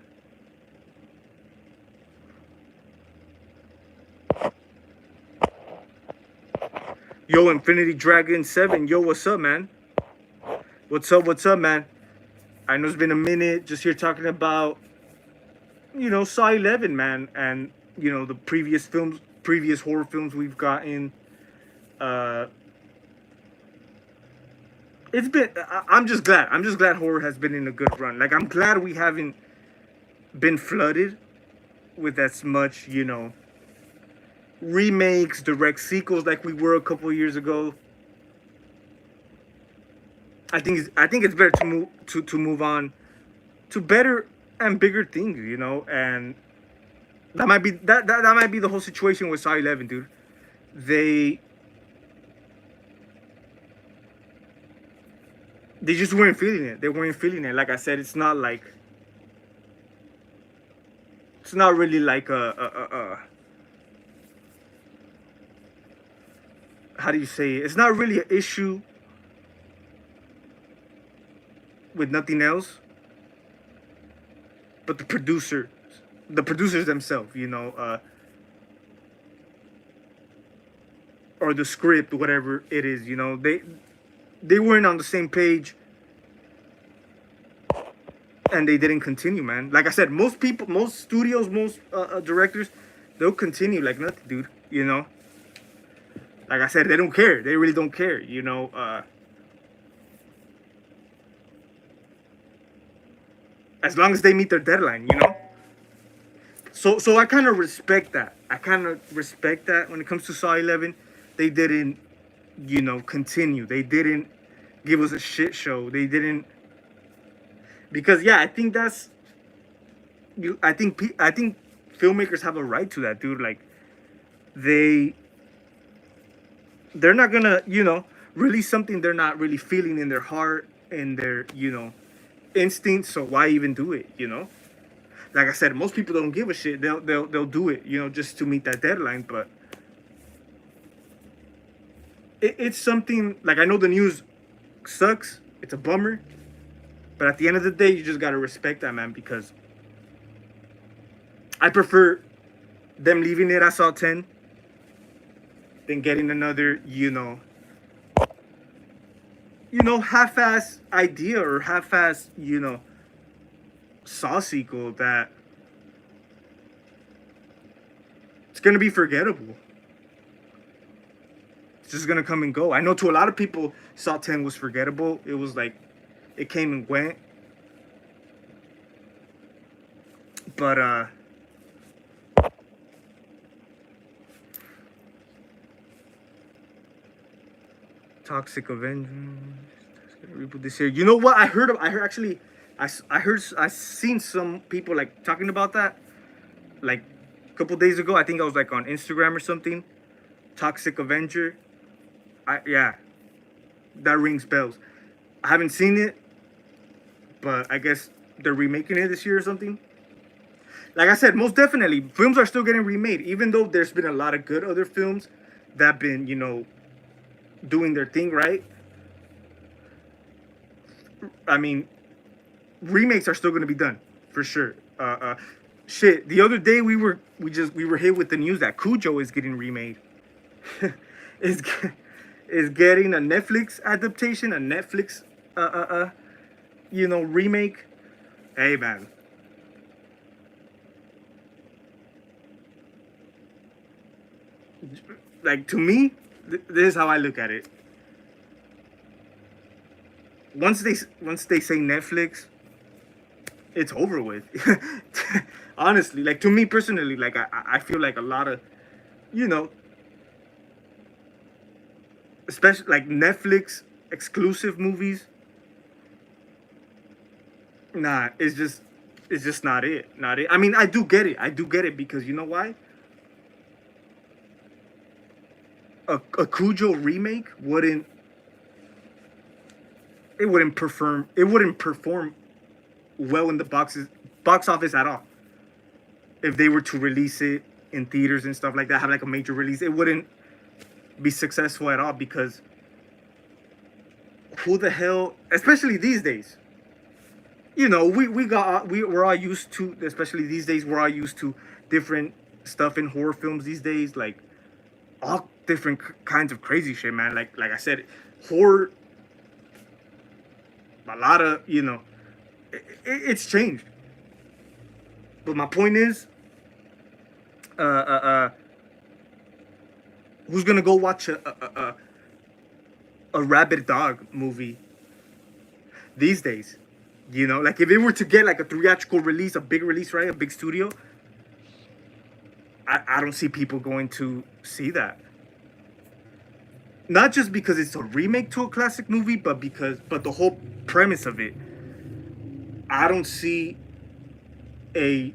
Yo, Infinity Dragon 7. Yo, what's up, man? What's up, man? I know it's been a minute just here talking about, Saw 11, man. And, the previous horror films we've gotten. It's been, I'm just glad. I'm just glad horror has been in a good run. Like, I'm glad we haven't been flooded with as much, remakes, direct sequels like we were a couple of years ago. I think it's better to move on to better and bigger things, and that might be the whole situation with Saw 11, dude. They just weren't feeling it. They weren't feeling it. Like I said, it's not really like a how do you say it? It's not really an issue with nothing else, but the producers themselves, or the script, whatever it is, they weren't on the same page, and they didn't continue, man. Like I said, most people, most studios, most directors, they'll continue like nothing, dude. Like I said, they don't care. They really don't care, as long as they meet their deadline, So I kind of respect that. When it comes to Saw 11. They didn't, continue. They didn't give us a shit show. They didn't. because yeah, I think that's you. I think filmmakers have a right to that, dude. Like they they're not gonna release something they're not really feeling in their heart and their instincts. So why even do it? Like I said, most people don't give a shit. They'll do it, just to meet that deadline. But it's something like I know the news sucks. It's a bummer. But at the end of the day, you just gotta respect that, man, because I prefer them leaving it at Saw 10 than getting another, half-ass idea or half-ass, Saw sequel that it's gonna be forgettable. It's just gonna come and go. I know to a lot of people, Saw 10 was forgettable. It was like it came and went. But Toxic Avengers reboot this year. You know what? I heard actually. I seen some people like talking about that, like a couple days ago. I think I was like on Instagram or something. Toxic Avenger. Yeah, that rings bells. I haven't seen it, but I guess they're remaking it this year or something. Like I said, most definitely, films are still getting remade, even though there's been a lot of good other films that have been, doing their thing right. I mean, remakes are still going to be done for sure. Shit, the other day we were hit with the news that Cujo is getting remade. is is getting a Netflix adaptation, a Netflix remake. Hey man. Like to me, this is how I look at it. Once they say Netflix, it's over with. Honestly, like to me personally, like I feel like a lot of, especially like Netflix exclusive movies. Nah, it's just not it. Not it. I mean, I do get it because you know why? A Cujo remake wouldn't perform well in the box office at all. If they were to release it in theaters and stuff like that, have like a major release, it wouldn't be successful at all because who the hell, especially these days, we're all used to, especially these days, we're all used to different stuff in horror films these days, like all different kinds of crazy shit, man. Like I said, horror, a lot of, it's changed. But my point is, who's gonna go watch a rabid dog movie these days? Like if it were to get like a theatrical release, a big release, right, a big studio, I don't see people going to see that. Not just because it's a remake to a classic movie, but the whole premise of it. I don't see a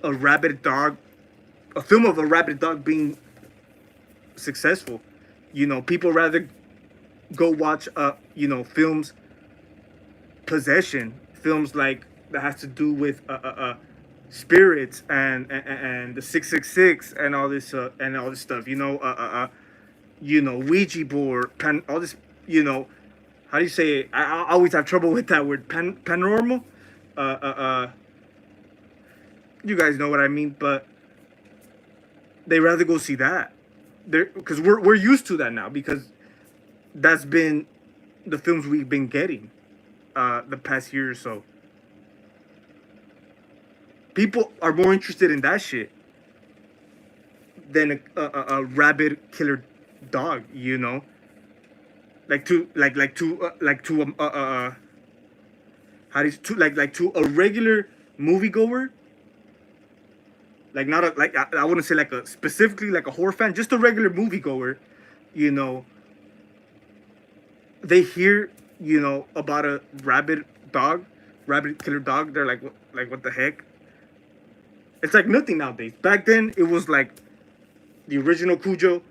a film of a rabid dog being successful. People rather go watch films, possession films like that has to do with spirits and the 666 and all this stuff. Ouija board, all this. How do you say it? I always have trouble with that word. Paranormal. You guys know what I mean, but they rather go see that. Because we're used to that now because that's been the films we've been getting the past year or so. People are more interested in that shit than a rabid killer dog, like to a regular moviegoer, like not a like I wouldn't say like a specifically like a horror fan, just a regular moviegoer, they hear about a rabbit killer dog. They're like, what the heck? It's like nothing nowadays. Back then, it was like the original Cujo.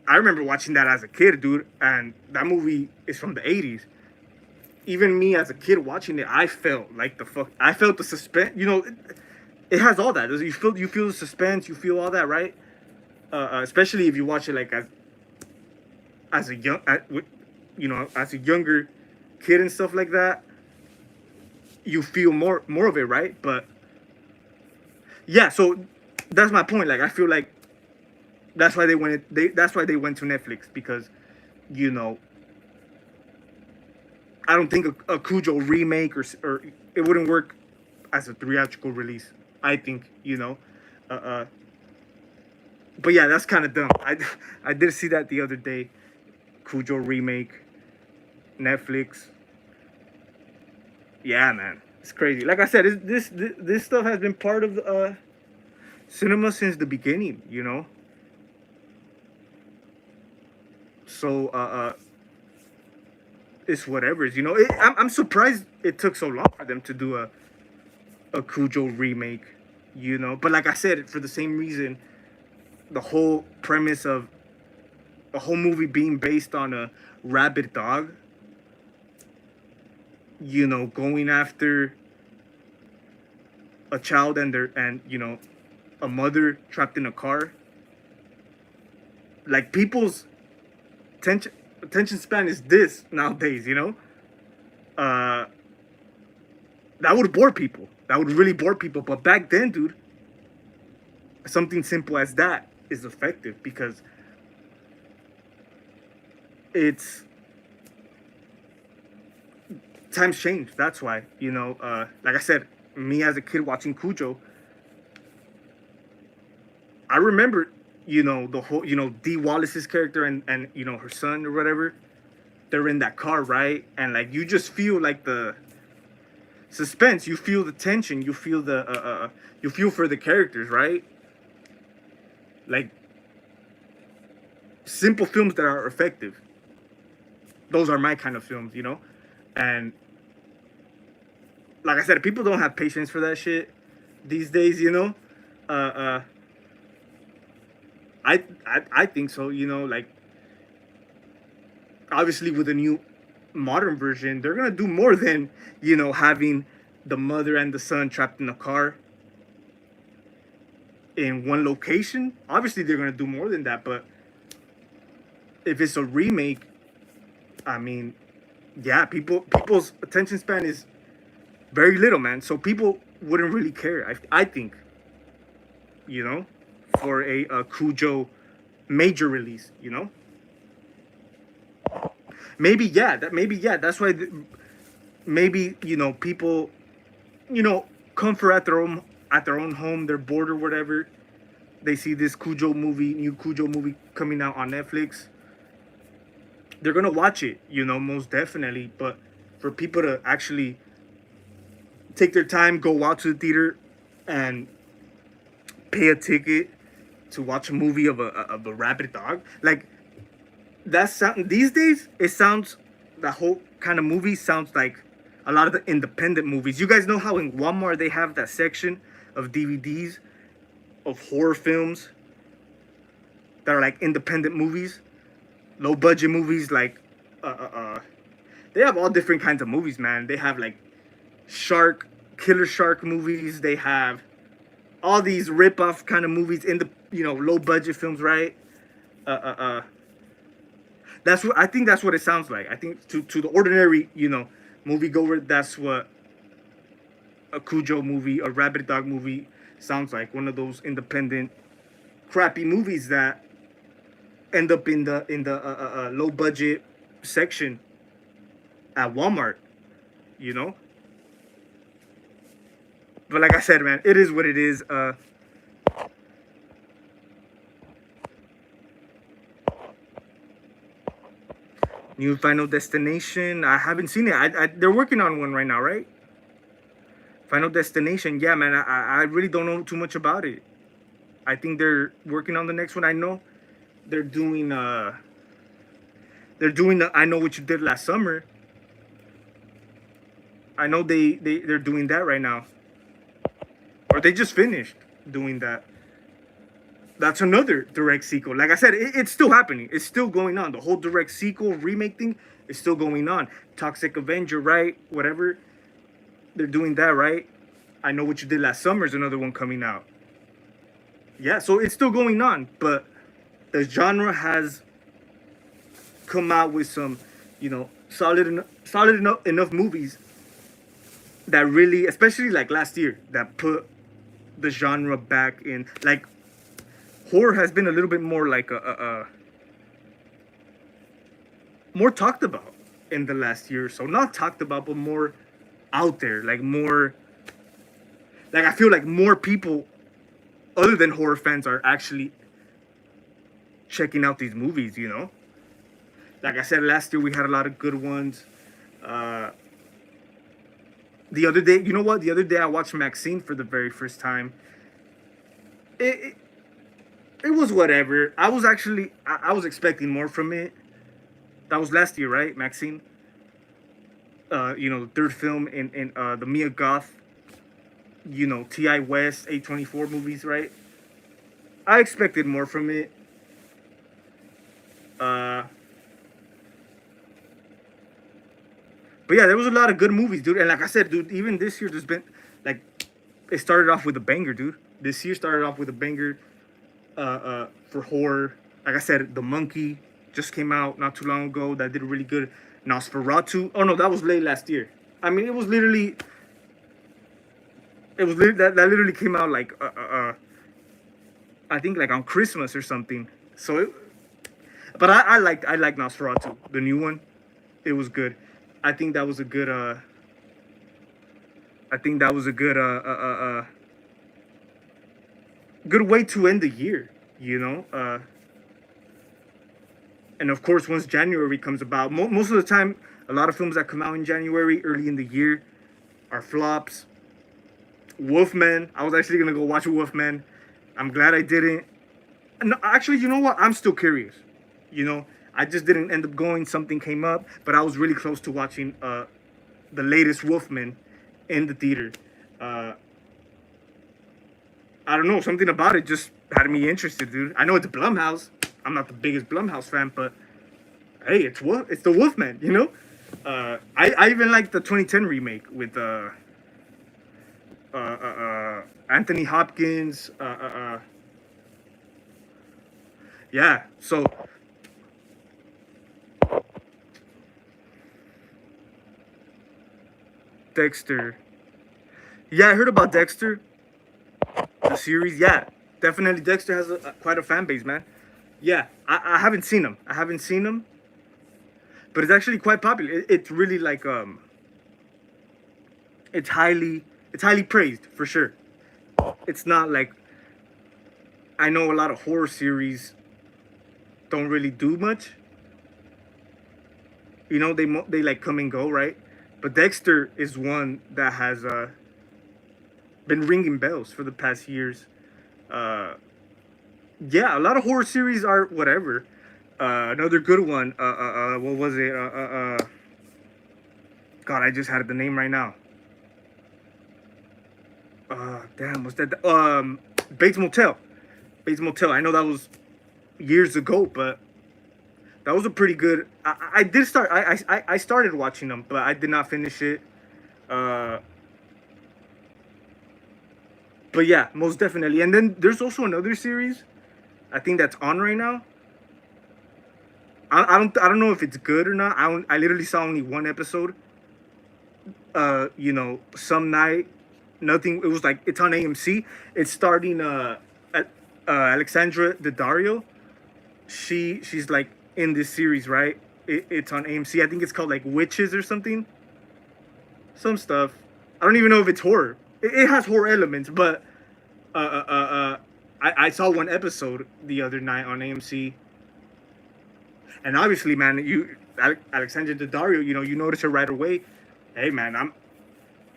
I remember watching that as a kid, dude, and that movie is from the '80s. Even me as a kid watching it, I felt like the fuck. I felt the suspense. It has all that. You feel the suspense. You feel all that, right? Especially if you watch it like as a young, as a younger kid and stuff like that. You feel more of it, right? But yeah, so that's my point. Like I feel like that's why they went to Netflix because you know I don't think a Cujo remake or it wouldn't work as a theatrical release. I think uh, uh but yeah, that's kind of dumb. I did see that the other day. Cujo remake, Netflix. Yeah, man, it's crazy. Like I said, this stuff has been part of cinema since the beginning. So it's whatever. I'm surprised it took so long for them to do a Cujo remake. But like I said, for the same reason, the whole premise of a whole movie being based on a rabid dog, going after a child and a mother trapped in a car. Like people's attention span is this nowadays. Uh, that would bore people. That would really bore people. But back then, dude, something simple as that is effective because it's times change. That's why, like I said, me as a kid watching Cujo, I remember, the whole, Dee Wallace's character and her son or whatever. They're in that car, right? And like you just feel like the suspense. You feel the tension. You feel for the characters, right? Like simple films that are effective. Those are my kind of films. And like I said, people don't have patience for that shit these days. Uh, uh, I think so. Like obviously with the new modern version, they're gonna do more than having the mother and the son trapped in a car in one location. Obviously, they're gonna do more than that. But if it's a remake, I mean, yeah, people's attention span is very little, man. So people wouldn't really care. I think, you know, for a Cujo major release. Maybe that's why. Maybe people comfort at their own home. They're bored or whatever. They see this new Cujo movie coming out on Netflix. They're gonna watch it, most definitely. But for people to actually take their time, go out to the theater, and pay a ticket to watch a movie of a rabid dog, like these days it sounds the whole kind of movie sounds like a lot of the independent movies. You guys know how in Walmart they have that section of DVDs of horror films that are like independent movies, low budget movies. Like they have all different kinds of movies, man. They have like killer shark movies. They have all these rip off kind of movies in the low budget films, right? uh, uh, uh, that's what I think. That's what it sounds like. I think to the ordinary, moviegoer, that's what a Cujo movie, a Rabbit Dog movie sounds like. One of those independent, crappy movies that end up in the low budget section at Walmart. You know. But like I said, man, it is what it is. New Final Destination. I haven't seen it. They're working on one right now, right? Final Destination. Yeah, man. I really don't know too much about it. I think they're working on the next one. I know they're doing the I Know What You Did Last Summer. I know they're doing that right now, or they just finished doing that. That's another direct sequel. Like I said, it's still happening. It's still going on. The whole direct sequel remake thing is still going on. Toxic Avenger, right? Whatever. They're doing that, right? I Know What You Did Last Summer is another one coming out. Yeah, so it's still going on, but the genre has come out with some, solid enough movies that really, especially like last year, that put the genre back in. Like horror has been a little bit more like more talked about in the last year or so. Not talked about, but more out there. Like more, like I feel like more people other than horror fans are actually checking out these movies, Like I said, last year we had a lot of good ones. The other day, you know what? The other day I watched Maxine for the very first time. It was whatever. I was actually I was expecting more from it. That was last year, right? Maxine. The third film in the Mia Goth, T.I. West, A24 movies, right? I expected more from it. But yeah, there was a lot of good movies, dude. And like I said, dude, even this year there's been like it started off with a banger, dude. This year started off with a banger for horror. Like I said, The Monkey just came out not too long ago. That did really good. Nosferatu. Oh no, that was late last year. I mean, that literally came out like I think like on Christmas or something. But I like Nosferatu, the new one. It was good. I think that was a good good way to end the year, and of course, once January comes about, most of the time, a lot of films that come out in January, early in the year, are flops. Wolfman. I was actually gonna go watch Wolfman. I'm glad I didn't. No, actually, you know what? I'm still curious. I just didn't end up going. Something came up, but I was really close to watching the latest Wolfman in the theater. I don't know, something about it just had me interested, dude. I know it's Blumhouse. I'm not the biggest Blumhouse fan, but hey, it's the Wolfman, I even like the 2010 remake with Anthony Hopkins. Yeah, so Dexter. Yeah, I heard about Dexter, the series. Yeah, definitely Dexter has quite a fan base, man. Yeah, I haven't seen him. But it's actually quite popular. It's really like it's highly praised for sure. It's not like, I know a lot of horror series don't really do much. They like come and go, right? But Dexter is one that has been ringing bells for the past years. Yeah, a lot of horror series are whatever. Another good one. What was it? God, I just had the name right now. Damn, what's that? Bates Motel. Bates Motel. I know that was years ago, but that was a pretty good. I did start. I started watching them, but I did not finish it. But yeah, most definitely. And then there's also another series, I think that's on right now. I don't know if it's good or not. I literally saw only one episode. Some night, nothing. It was like, it's on AMC. It's starting Alexandra Daddario. She's like in this series, right? It's on AMC. I think it's called like Witches or something. Some stuff. I don't even know if it's horror. It has horror elements, but I saw one episode the other night on AMC. And obviously, man, Alexandra Daddario, you notice her right away. Hey, man,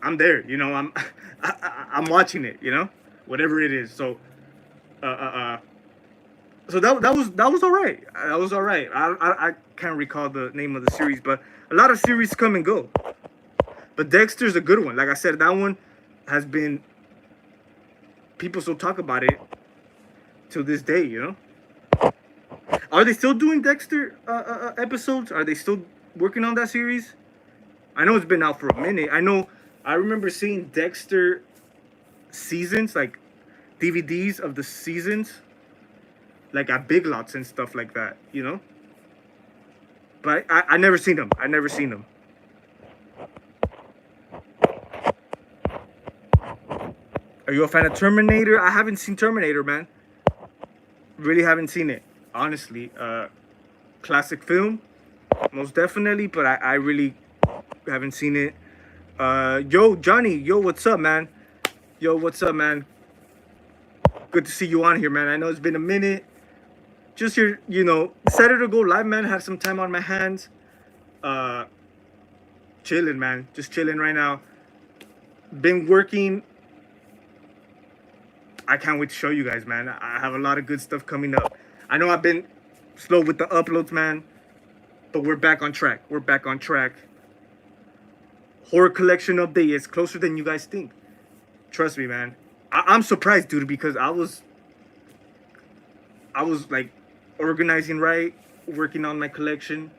I'm there. I'm watching it. Whatever it is. So, so that was all right. That was all right. I can't recall the name of the series, but a lot of series come and go. But Dexter's a good one. Like I said, that one has been, people still talk about it till this day. You know, are they still doing Dexter episodes? Are they still working on that series? I know it's been out for a minute. I remember seeing Dexter seasons, like DVDs of the seasons, like at Big Lots and stuff like that. You know, but I never seen them. I never seen them. Are you a fan of Terminator? I haven't seen Terminator, man. Really haven't seen it, honestly. Classic film, most definitely, but I really haven't seen it. Yo, Johnny, yo, what's up, man? Yo, what's up, man? Good to see you on here, man. I know it's been a minute. Just here, you know, decided to go live, man. Have some time on my hands. Chilling, man. Just chilling right now. Been working. I can't wait to show you guys, man. I have a lot of good stuff coming up. I know I've been slow with the uploads, man, but we're back on track. We're back on track. Horror collection update is closer than you guys think. Trust me, man. I'm surprised, dude, because I was like organizing right, working on my collection,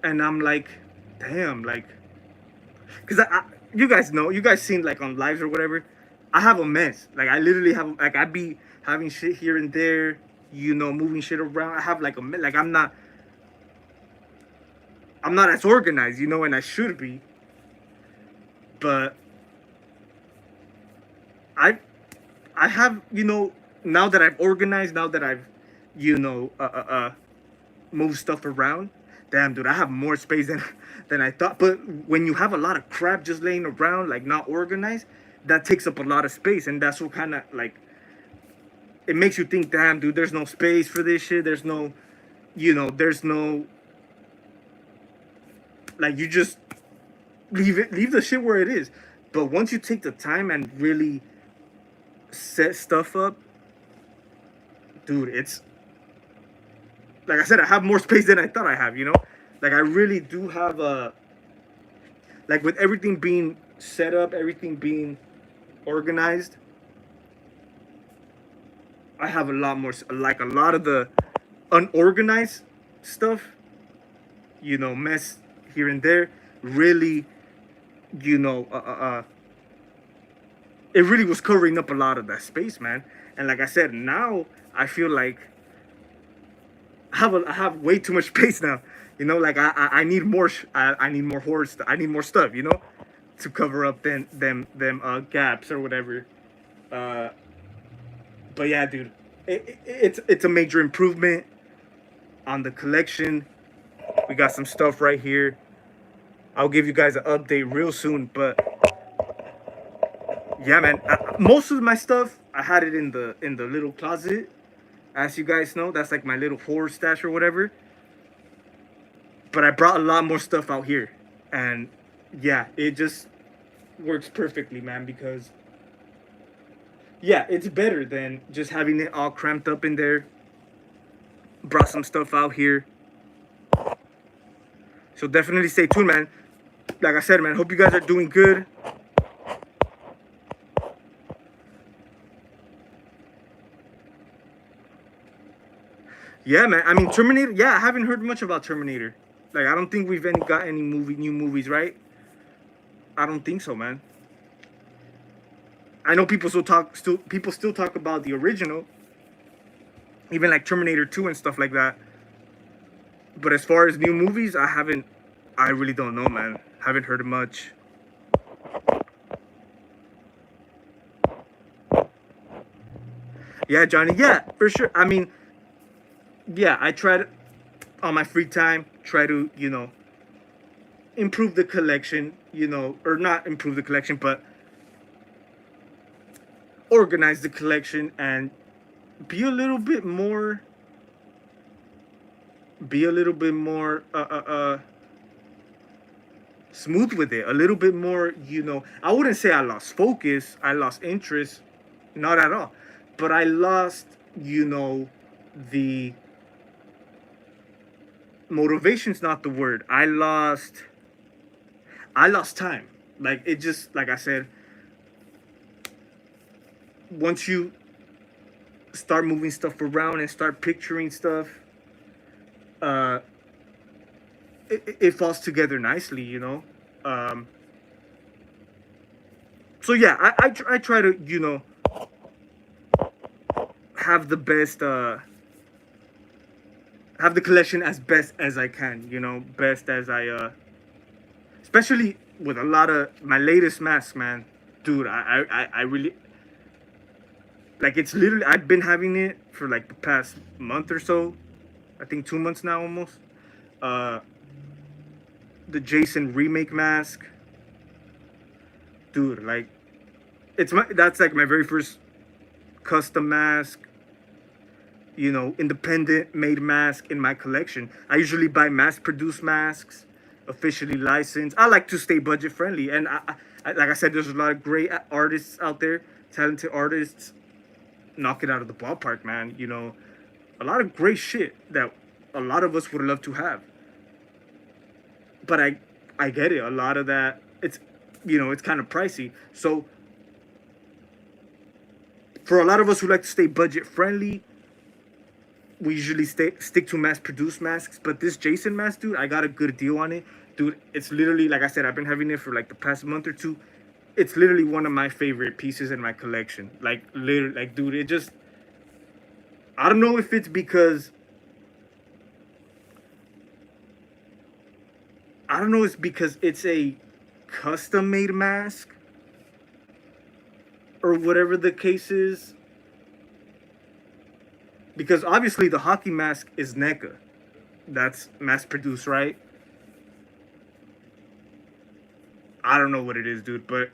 and I'm like, damn, like, because you guys know, you guys seen like on lives or whatever, I have a mess. Like I literally have, like I be having shit here and there, you know, moving shit around. I have like like I'm not as organized, you know, and I should be. But I have, you know, now that I've organized, now that I've, you know, moved stuff around, damn, dude, I have more space than I thought. But when you have a lot of crap just laying around, like not organized, that takes up a lot of space, and that's what kind of like, it makes you think, damn, dude, there's no space for this shit. There's no, you know, there's no, like, you just leave the shit where it is. But once you take the time and really set stuff up, dude, it's like I said, I have more space than I thought I have, you know? Like I really do have like with everything being set up, everything being organized, I have a lot more, like a lot of the unorganized stuff, you know, mess here and there, really, you know, it really was covering up a lot of that space, man. And like I said, now I feel like I have way too much space now. You know, like I need more. I need more horror stuff. I need more stuff. You know, to cover up them gaps or whatever. But yeah, dude, it's a major improvement on the collection. We got some stuff right here. I'll give you guys an update real soon. But yeah, man, most of my stuff I had it in the little closet. As you guys know, that's like my little horror stash or whatever. But I brought a lot more stuff out here. And yeah, it just works perfectly, man, because yeah, it's better than just having it all cramped up in there. Brought some stuff out here. So definitely stay tuned, man. Like I said, man, hope you guys are doing good. Yeah, man. I mean, Terminator. Yeah, I haven't heard much about Terminator. Like, I don't think we've got any new movies, right? I don't think so, man. I know people still talk about the original, even like Terminator 2 and stuff like that. But as far as new movies, I really don't know, man. Haven't heard much. Yeah, Johnny. Yeah, for sure. I mean, yeah, I try to, on my free time, try to, you know, improve the collection, you know, or not improve the collection, but organize the collection and be a little bit more smooth with it, a little bit more, you know. I wouldn't say I lost focus, I lost interest, not at all, but I lost, you know, the motivation's not the word. I lost I lost time. Like it just like I said, once you start moving stuff around and start picturing stuff, uh, it falls together nicely, you know. Um, so yeah, I try to have the best have the collection as best as I can, best as especially with a lot of my latest masks, man. Dude, I really like it's literally I've been having it for like the past month or so. I think 2 months now almost. Uh, the Jason remake mask, dude. Like, that's like my very first custom mask. Independent made mask in my collection. I usually buy mass produced masks, officially licensed. I like to stay budget friendly, and like I said, there's a lot of great artists out there, talented artists, knock it out of the ballpark, man. A lot of great shit that a lot of us would love to have. But I get it. A lot of that, it's kind of pricey. So for a lot of us who like to stay budget friendly, we usually stick to mass produced masks. But this Jason mask, dude, I got a good deal on it. Dude, it's literally, like I said, I've been having it for like the past month or two. It's literally one of my favorite pieces in my collection. Like, literally, like, dude, it just, I don't know if it's because, I don't know, it's because it's a custom made mask or whatever the case is. Because obviously the hockey mask is NECA. That's mass produced, right? I don't know what it is, dude, but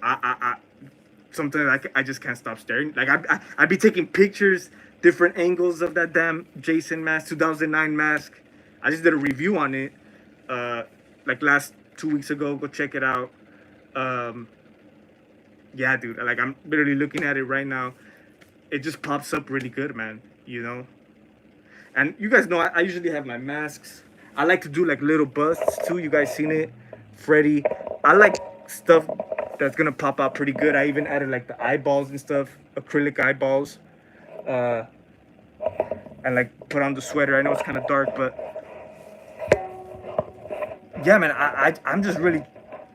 I sometimes I just can't stop staring. Like I'd be taking pictures, different angles of that damn Jason mask, 2009 mask. I just did a review on it, like last 2 weeks ago. Go check it out. Yeah, dude. Like I'm literally looking at it right now. It just pops up really good, man. And you guys know I usually have my masks. I like to do like little busts too. You guys seen it, Freddy. I like stuff that's gonna pop out pretty good. I even added like the eyeballs and stuff, acrylic eyeballs, and like put on the sweater. I know it's kind of dark, but yeah, man. I'm just really,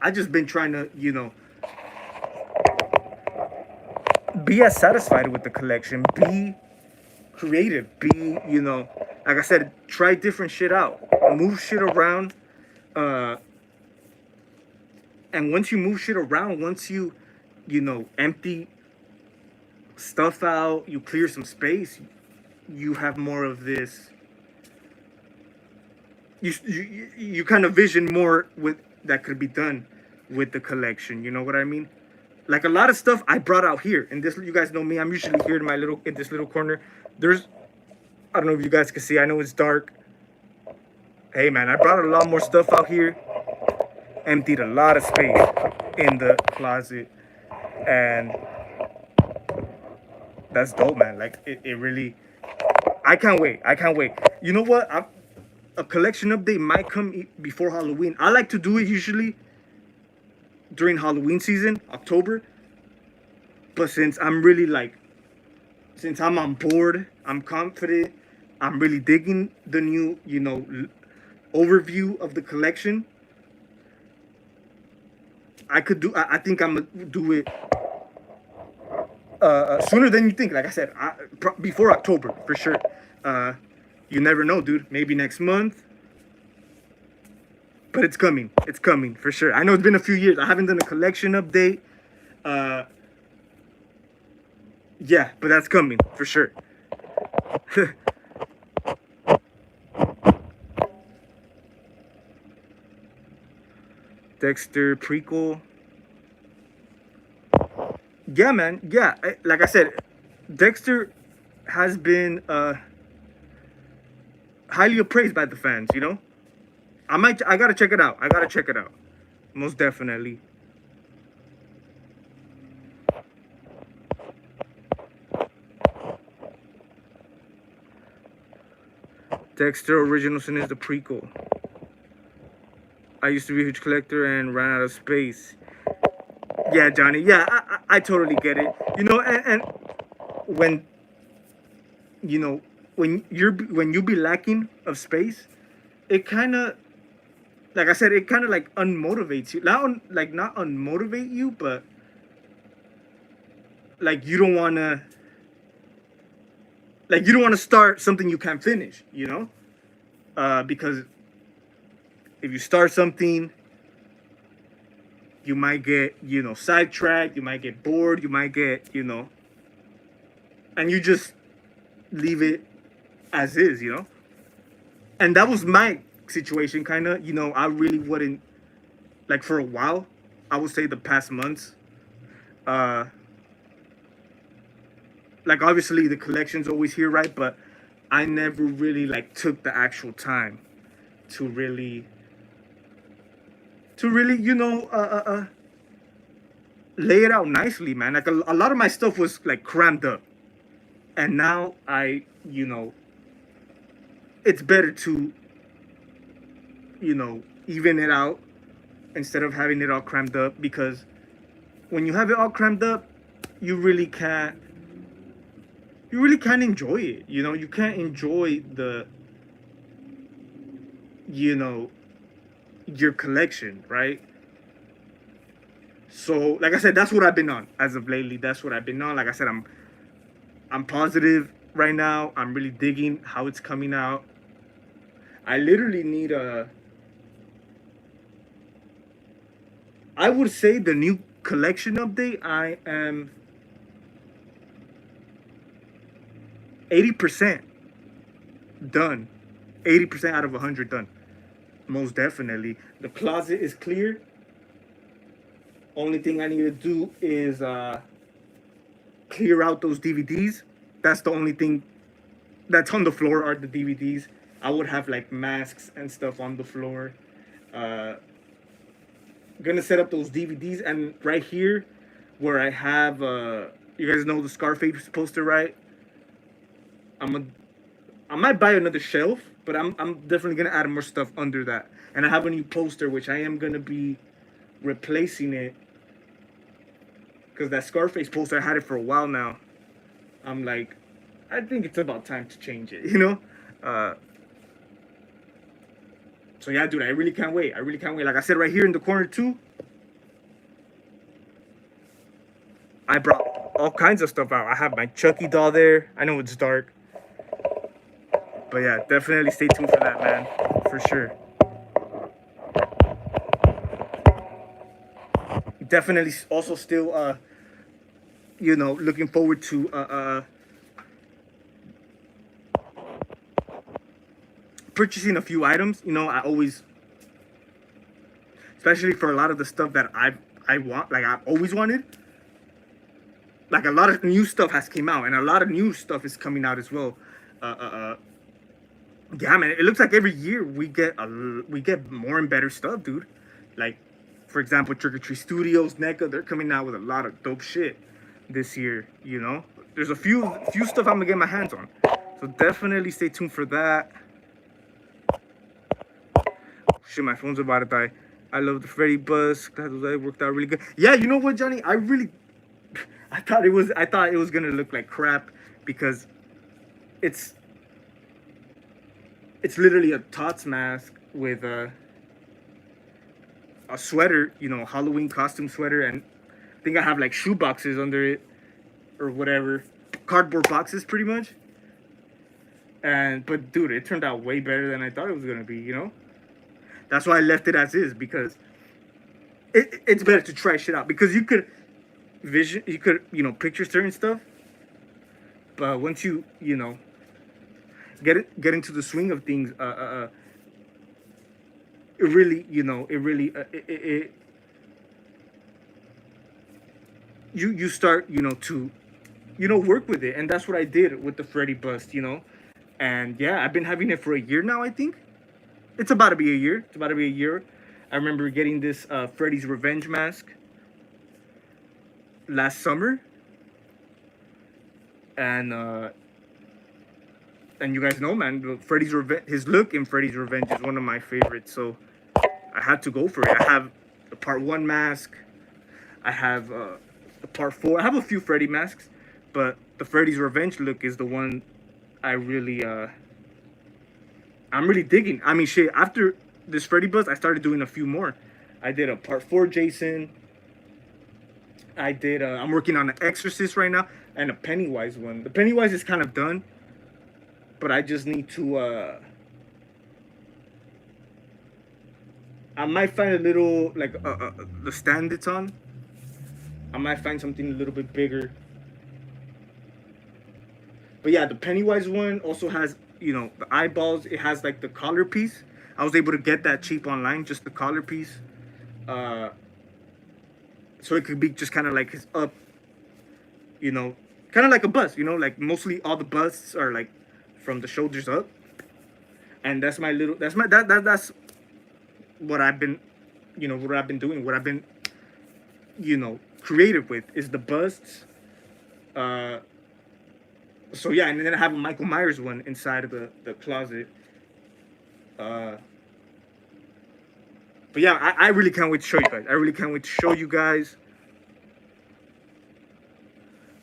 I just been trying to be as satisfied with the collection, be creative, be like I said, try different shit out, move shit around, and once you move shit around, once you empty stuff out, you clear some space, you have more of this, you kind of vision more with that could be done with the collection, you know what I mean? Like a lot of stuff I brought out here, and this, you guys know me, I'm usually here in this little corner. There's, I don't know if you guys can see, I know it's dark. Hey man, I brought a lot more stuff out here, emptied a lot of space in the closet, and that's dope, man. Like it really, I can't wait. You know what? A collection update might come before Halloween. I like to do it usually during Halloween season, October. But since I'm really since I'm on board, I'm confident, I'm really digging the new, overview of the collection. I think I'm gonna do it sooner than you think. Like I said, before October for sure. You never know, dude. Maybe next month. But it's coming. It's coming for sure. I know it's been a few years. I haven't done a collection update. Yeah, but that's coming for sure. Dexter prequel. Yeah, man. Yeah, like I said, Dexter has been highly appraised by the fans. I gotta check it out. Most definitely. Dexter Original Sin is the prequel. I used to be a huge collector and ran out of space. Yeah, Johnny. Yeah, I totally get it. And when you know when you be lacking of space, it kind of, like I said, it kind of like unmotivates you. Not unmotivate you, but like you don't want to start something you can't finish. Because if you start something, you might get sidetracked. You might get bored. You might get and you just leave it as is. And that was my situation, kind of. I really wouldn't, like, for a while. I would say the past months. Uh, like, obviously the collection's always here, right? But I never really like took the actual time to really lay it out nicely, man. Like a lot of my stuff was like crammed up, and now it's better to even it out instead of having it all crammed up, because when you have it all crammed up, you really can't enjoy it. You can't enjoy the your collection, right? So, like I said, that's what I've been on as of lately. That's what I've been on. Like I said, I'm positive right now. I'm really digging how it's coming out. I literally need I would say the new collection update, I am 80% done. 80% out of 100 done. Most definitely. The closet is clear. Only thing I need to do is clear out those DVDs. That's the only thing that's on the floor are the DVDs. I would have like masks and stuff on the floor. Uh, gonna set up those DVDs, and right here, where I have you guys know the Scarface poster, right? I might buy another shelf, but I'm definitely gonna add more stuff under that. And I have a new poster, which I am gonna be replacing it, because that Scarface poster, I had it for a while now. I'm like, I think it's about time to change it. Uh, so yeah, dude, I really can't wait. I really can't wait. Like I said, right here in the corner too, I brought all kinds of stuff out. I have my Chucky doll there. I know it's dark, but yeah, definitely stay tuned for that, man, for sure. Definitely also still looking forward to purchasing a few items. I always, especially for a lot of the stuff that I want, like I've always wanted. Like a lot of new stuff has came out, and a lot of new stuff is coming out as well. Yeah, man, it looks like every year we get more and better stuff, dude. Like, for example, Trick or Treat Studios, NECA, they're coming out with a lot of dope shit this year. There's a few stuff I'm gonna get my hands on, so definitely stay tuned for that. Shit, my phone's about to die. I love the Freddy Buzz. Glad that worked out really good. Yeah, you know what, Johnny? I thought it was gonna look like crap, because it's literally a Tots mask with a sweater, Halloween costume sweater, and I think I have like shoe boxes under it or whatever, cardboard boxes, pretty much. But dude, it turned out way better than I thought it was gonna be. That's why I left it as is, because it's better to try shit out, because you could picture certain stuff, but once you get into the swing of things, it really you start to work with it, and that's what I did with the Freddy bust. And yeah, I've been having it for a year now. I think it's about to be a year. I remember getting this Freddy's Revenge mask last summer, and you guys know, man, his look in Freddy's Revenge is one of my favorites. So I had to go for it. I have the part 1 mask. I have the part 4. I have a few Freddy masks, but the Freddy's Revenge look is the one I really I'm really digging. I mean, shit, after this Freddy buzz, I started doing a few more. I did a part 4 Jason. I did I'm working on an Exorcist right now and a Pennywise one. The Pennywise is kind of done, but I just need to I might find a little, like, the stand it's on. I might find something a little bit bigger. But yeah, the Pennywise one also has, you know, the eyeballs. It has, like, the collar piece. I was able to get that cheap online, just the collar piece. So it could be just kind of like his up, you know, kind of like a bust, you know, like mostly all the busts are, like, from the shoulders up. And that's my little, that's what I've been, you know, what I've been doing, what I've been, you know, creative with is the busts. So yeah, and then I have a Michael Myers one inside of the closet. But yeah, I really can't wait to show you guys. I really can't wait to show you guys.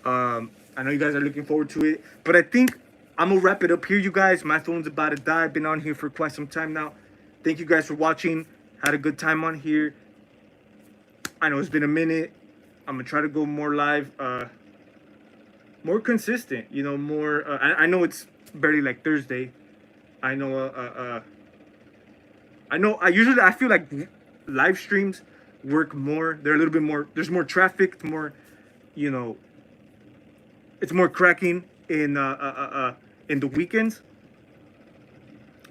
I know you guys are looking forward to it, but I think I'm gonna wrap it up here, you guys. My phone's about to die. I've been on here for quite some time now. Thank you guys for watching. Had a good time on here. I know it's been a minute. I'm gonna try to go more live, more consistent, you know, more I know it's barely like Thursday. I know I feel like live streams work more. They're a little bit more, there's more traffic, more, you know, it's more cracking in the weekends.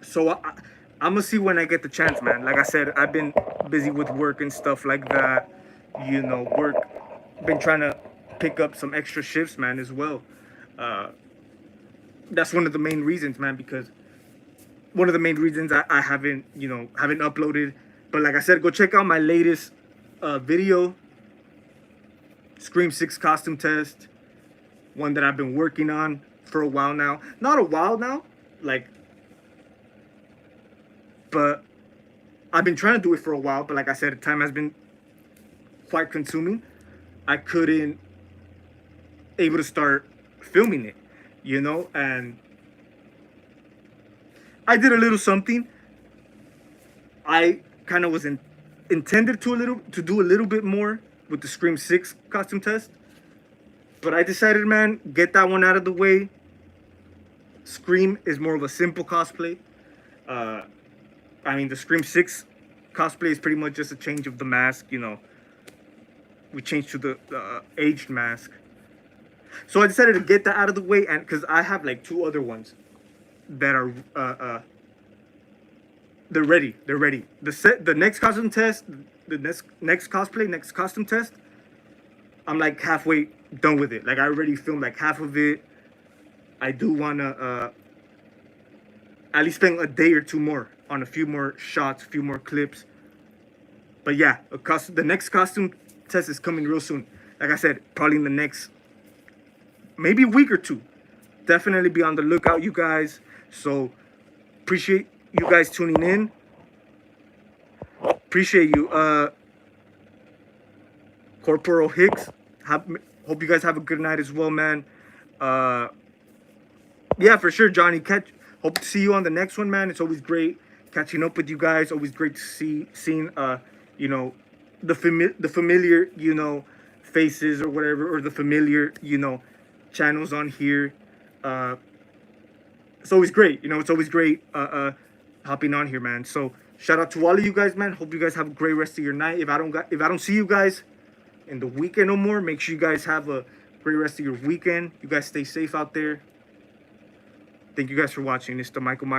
So I'm gonna see when I get the chance, man. Like I said, I've been busy with work and stuff like that. You know, been trying to pick up some extra shifts, man, as well. That's one of the main reasons, man, because one of the main reasons I haven't, you know, haven't uploaded. But like I said, go check out my latest video, Scream 6 costume test, one that I've been working on for a while now. Not a while now, like, but I've been trying to do it for a while. But like I said, time has been quite consuming. I couldn't able to start filming it, you know, and I did a little something. I kind of was intended to do a little bit more with the Scream 6 costume test, but I decided, man, get that one out of the way. Scream is more of a simple cosplay. I mean, the Scream 6 cosplay is pretty much just a change of the mask, you know. We changed to the aged mask. So I decided to get that out of the way, and because I have like 2 other ones that are they're ready. The next costume test, the next costume test, I'm like halfway done with it. Like I already filmed like half of it. I do wanna at least spend a day or 2 more on a few more shots, a few more clips. But yeah, the next costume test is coming real soon. Like I said, probably in the next maybe a week or 2. Definitely be on the lookout, you guys. So appreciate you guys tuning in. Appreciate you, Corporal Hicks. Hope you guys have a good night as well, man. Yeah, for sure, Johnny. Hope to see you on the next one, man. It's always great catching up with you guys. Always great to seeing you know, the familiar, you know, faces or whatever, or the familiar, you know, channels on here. It's always great, you know. It's always great hopping on here, man. So shout out to all of you guys, man. Hope you guys have a great rest of your night. If I don't see you guys in the weekend no more, make sure you guys have a great rest of your weekend. You guys stay safe out there. Thank you guys for watching. It's the Michael Myers